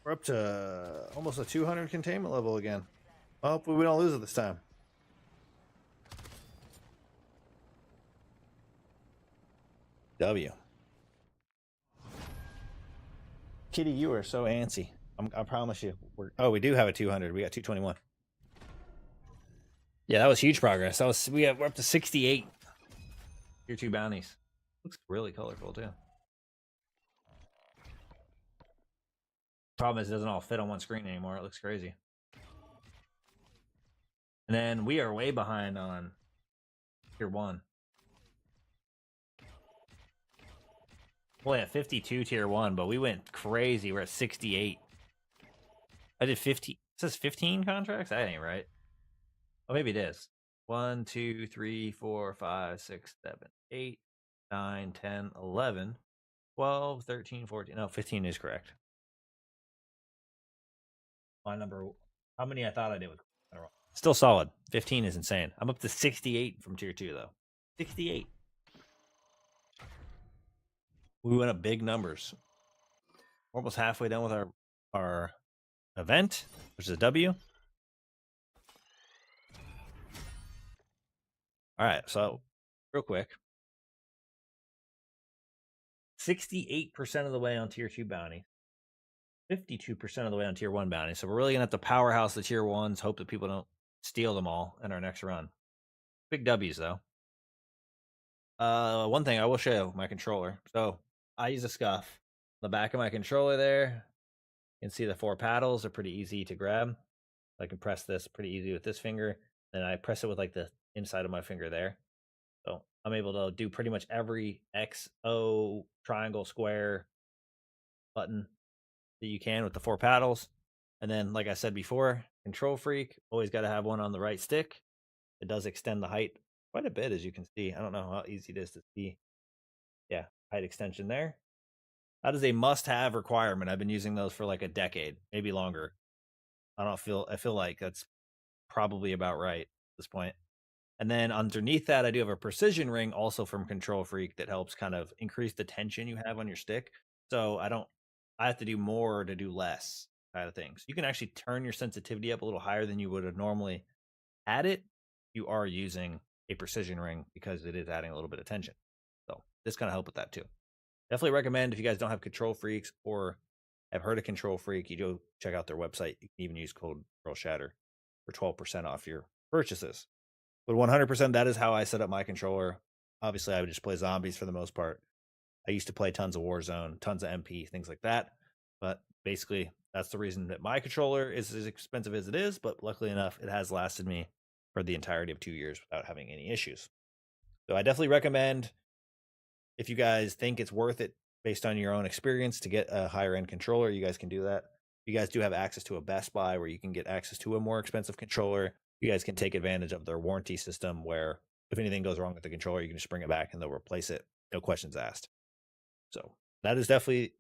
We're up to almost a 200 containment level again. Hopefully we don't lose it this time. W. Kitty, you are so antsy. I promise you. Oh, we do have a 200. We got 221. Yeah, that was huge progress. We're up to 68 tier 2 bounties. Looks really colorful too. Problem is, it doesn't all fit on one screen anymore. It looks crazy. And then we are way behind on tier 1. Well, at 52 tier 1, but we went crazy. We're at 68. I did 50. It says 15 contracts? That ain't right. Oh, maybe it is. 1, 2, 3, 4, 5, 6, 7, 8, 9, 10, 11, 12, 13, 14. No, 15 is correct. My number. How many I thought I did was still solid. 15 is insane. I'm up to 68 from tier 2, though. 68. We went up big numbers. We're almost halfway done with our event, which is a W. All right, so real quick. 68% of the way on tier 2 bounty. 52% of the way on tier 1 bounty. So we're really going to have to powerhouse the tier 1s, hope that people don't steal them all in our next run. Big W's, though. One thing I will show my controller. So I use a scuff. The back of my controller there, you can see the 4 paddles are pretty easy to grab. I can press this pretty easy with this finger. Then I press it with like the inside of my finger there. So I'm able to do pretty much every X, O, triangle, square button that you can with the 4 paddles. And then, like I said before, control freak, always got to have one on the right stick. It does extend the height quite a bit, as you can see. I don't know how easy it is to see. Yeah, height extension there. That is a must-have requirement. I've been using those for like a decade, maybe longer. I feel like that's probably about right at this point. And then underneath that, I do have a precision ring also from Control Freak that helps kind of increase the tension you have on your stick. So I have to do more to do less kind of things. You can actually turn your sensitivity up a little higher than you would have normally had it. You are using a precision ring because it is adding a little bit of tension. So this kind of help with that too. Definitely recommend if you guys don't have Control Freaks or have heard of Control Freak, you go check out their website. You can even use code Shatter for 12% off your purchases. But 100%, that is how I set up my controller. Obviously, I would just play zombies for the most part. I used to play tons of Warzone, tons of MP, things like that. But basically, that's the reason that my controller is as expensive as it is. But luckily enough, it has lasted me for the entirety of 2 years without having any issues. So I definitely recommend, if you guys think it's worth it based on your own experience, to get a higher end controller, you guys can do that. You guys do have access to a Best Buy where you can get access to a more expensive controller. You guys can take advantage of their warranty system where if anything goes wrong with the controller, you can just bring it back and they'll replace it. No questions asked. So that is definitely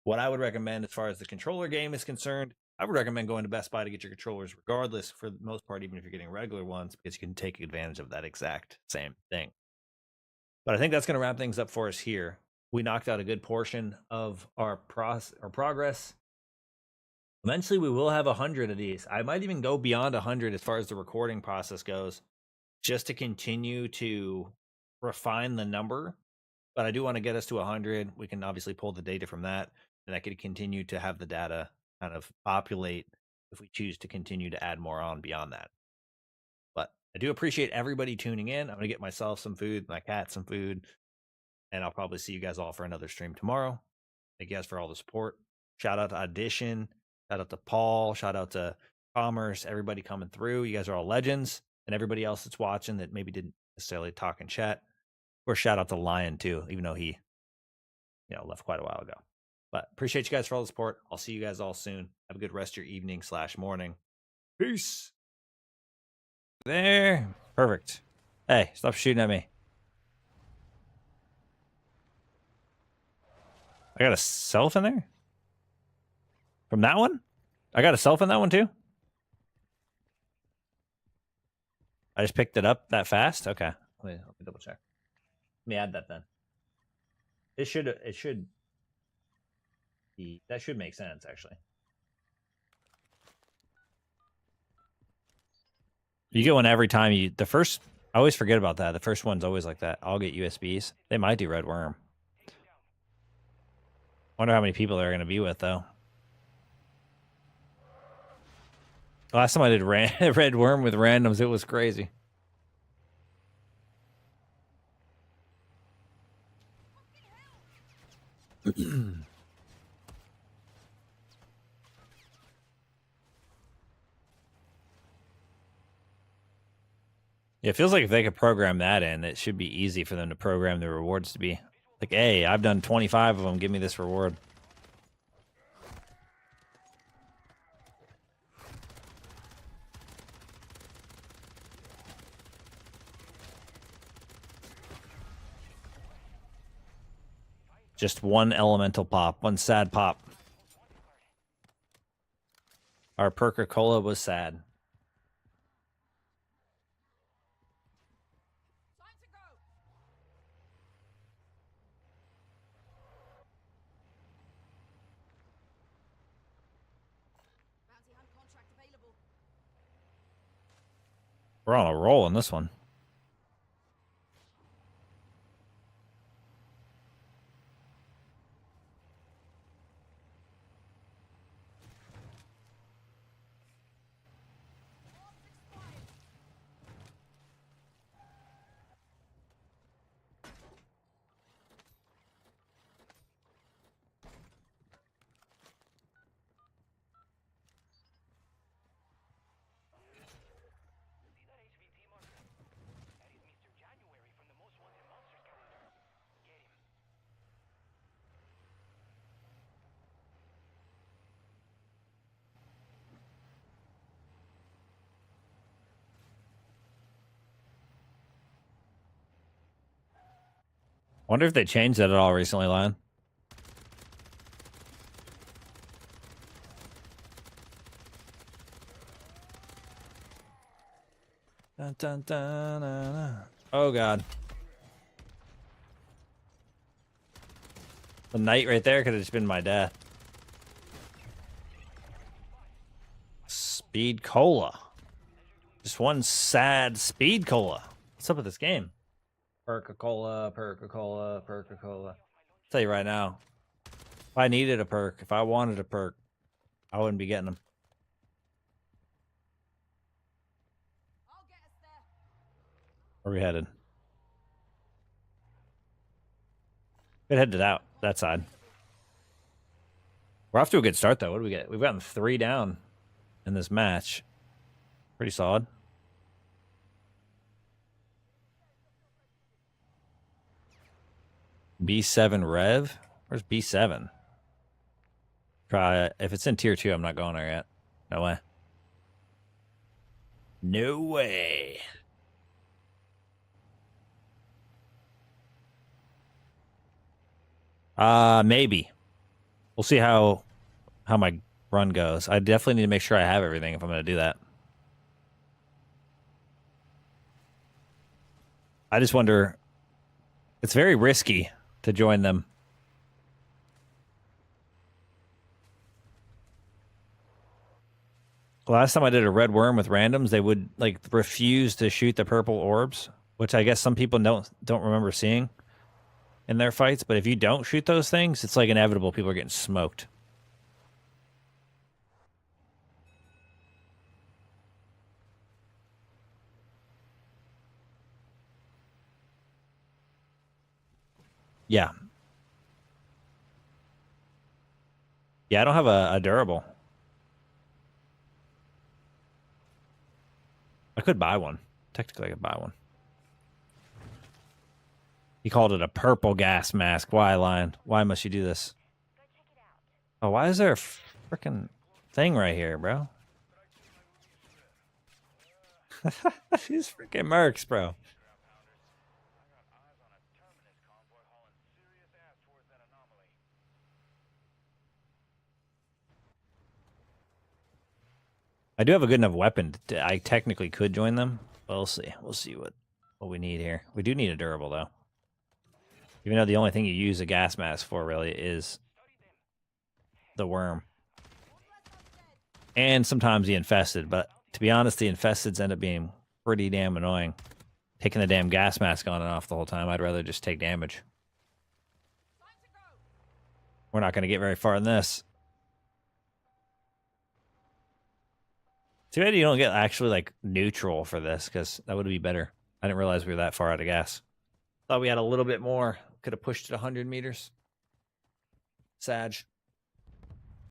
what I would recommend as far as the controller game is concerned. I would recommend going to Best Buy to get your controllers regardless, for the most part, even if you're getting regular ones, because you can take advantage of that exact same thing. But I think that's going to wrap things up for us here. We knocked out a good portion of our progress. Eventually, we will have 100 of these. I might even go beyond 100 as far as the recording process goes, just to continue to refine the number. But I do want to get us to 100. We can obviously pull the data from that, and I could continue to have the data kind of populate if we choose to continue to add more on beyond that. But I do appreciate everybody tuning in. I'm going to get myself some food, my cat some food, and I'll probably see you guys all for another stream tomorrow. Thank you guys for all the support. Shout out to Audition. Shout out to Paul. Shout out to Commerce. Everybody coming through. You guys are all legends. And everybody else that's watching that maybe didn't necessarily talk in chat. Or shout out to Lion too, even though he, left quite a while ago. But appreciate you guys for all the support. I'll see you guys all soon. Have a good rest of your evening/morning. Peace. There. Perfect. Hey, stop shooting at me. I got a self in there? From that one? I got a self in that one too? I just picked it up that fast? Okay. Let me double check. Let me add that then. It should be, that should make sense actually. You get one every time you the first. I always forget about that. The first one's always like that. I'll get USBs. They might do red worm. Wonder how many people they're gonna be with though. Last time I did red worm with randoms, it was crazy. Yeah, it feels like if they could program that in, it should be easy for them to program the rewards to be like, hey, I've done 25 of them. Give me this reward. Just one elemental pop, one sad pop. Our Perca Cola was sad. We're on a roll in this one. Wonder if they changed that at all recently, Lion. Dun, dun, dun, dun, dun. Oh god. The knight right there could have just been my death. Speed Cola. Just one sad Speed Cola. What's up with this game? Perca Cola, Perca Cola, Perca Cola. Tell you right now, if I needed a perk, if I wanted a perk, I wouldn't be getting them. Where are we headed? Good head to that side. We're off to a good start though. What do we get? We've gotten 3 down in this match. Pretty solid. B7 Rev? Where's B7? Try it. If it's in tier 2, I'm not going there yet. No way. No way. Maybe. We'll see how my run goes. I definitely need to make sure I have everything if I'm going to do that. I just wonder. It's very risky to join them. Last time I did a red worm with randoms, they would like refuse to shoot the purple orbs, which I guess some people don't remember seeing in their fights. But if you don't shoot those things, it's like inevitable. People are getting smoked. Yeah. Yeah, I don't have a durable. I could buy one. Technically, I could buy one. He called it a purple gas mask. Why, Lion? Why must you do this? Oh, why is there a freaking thing right here, bro? These freaking mercs, bro. I do have a good enough weapon. I technically could join them. But we'll see. We'll see what what we need here. We do need a durable, though. Even though the only thing you use a gas mask for, really, is the worm. And sometimes the infested. But to be honest, the infesteds end up being pretty damn annoying. Taking the damn gas mask on and off the whole time, I'd rather just take damage. We're not going to get very far in this. Too bad you don't get actually, like, neutral for this, because that would be better. I didn't realize we were that far out of gas. Thought we had a little bit more. Could have pushed it 100 meters. Sag.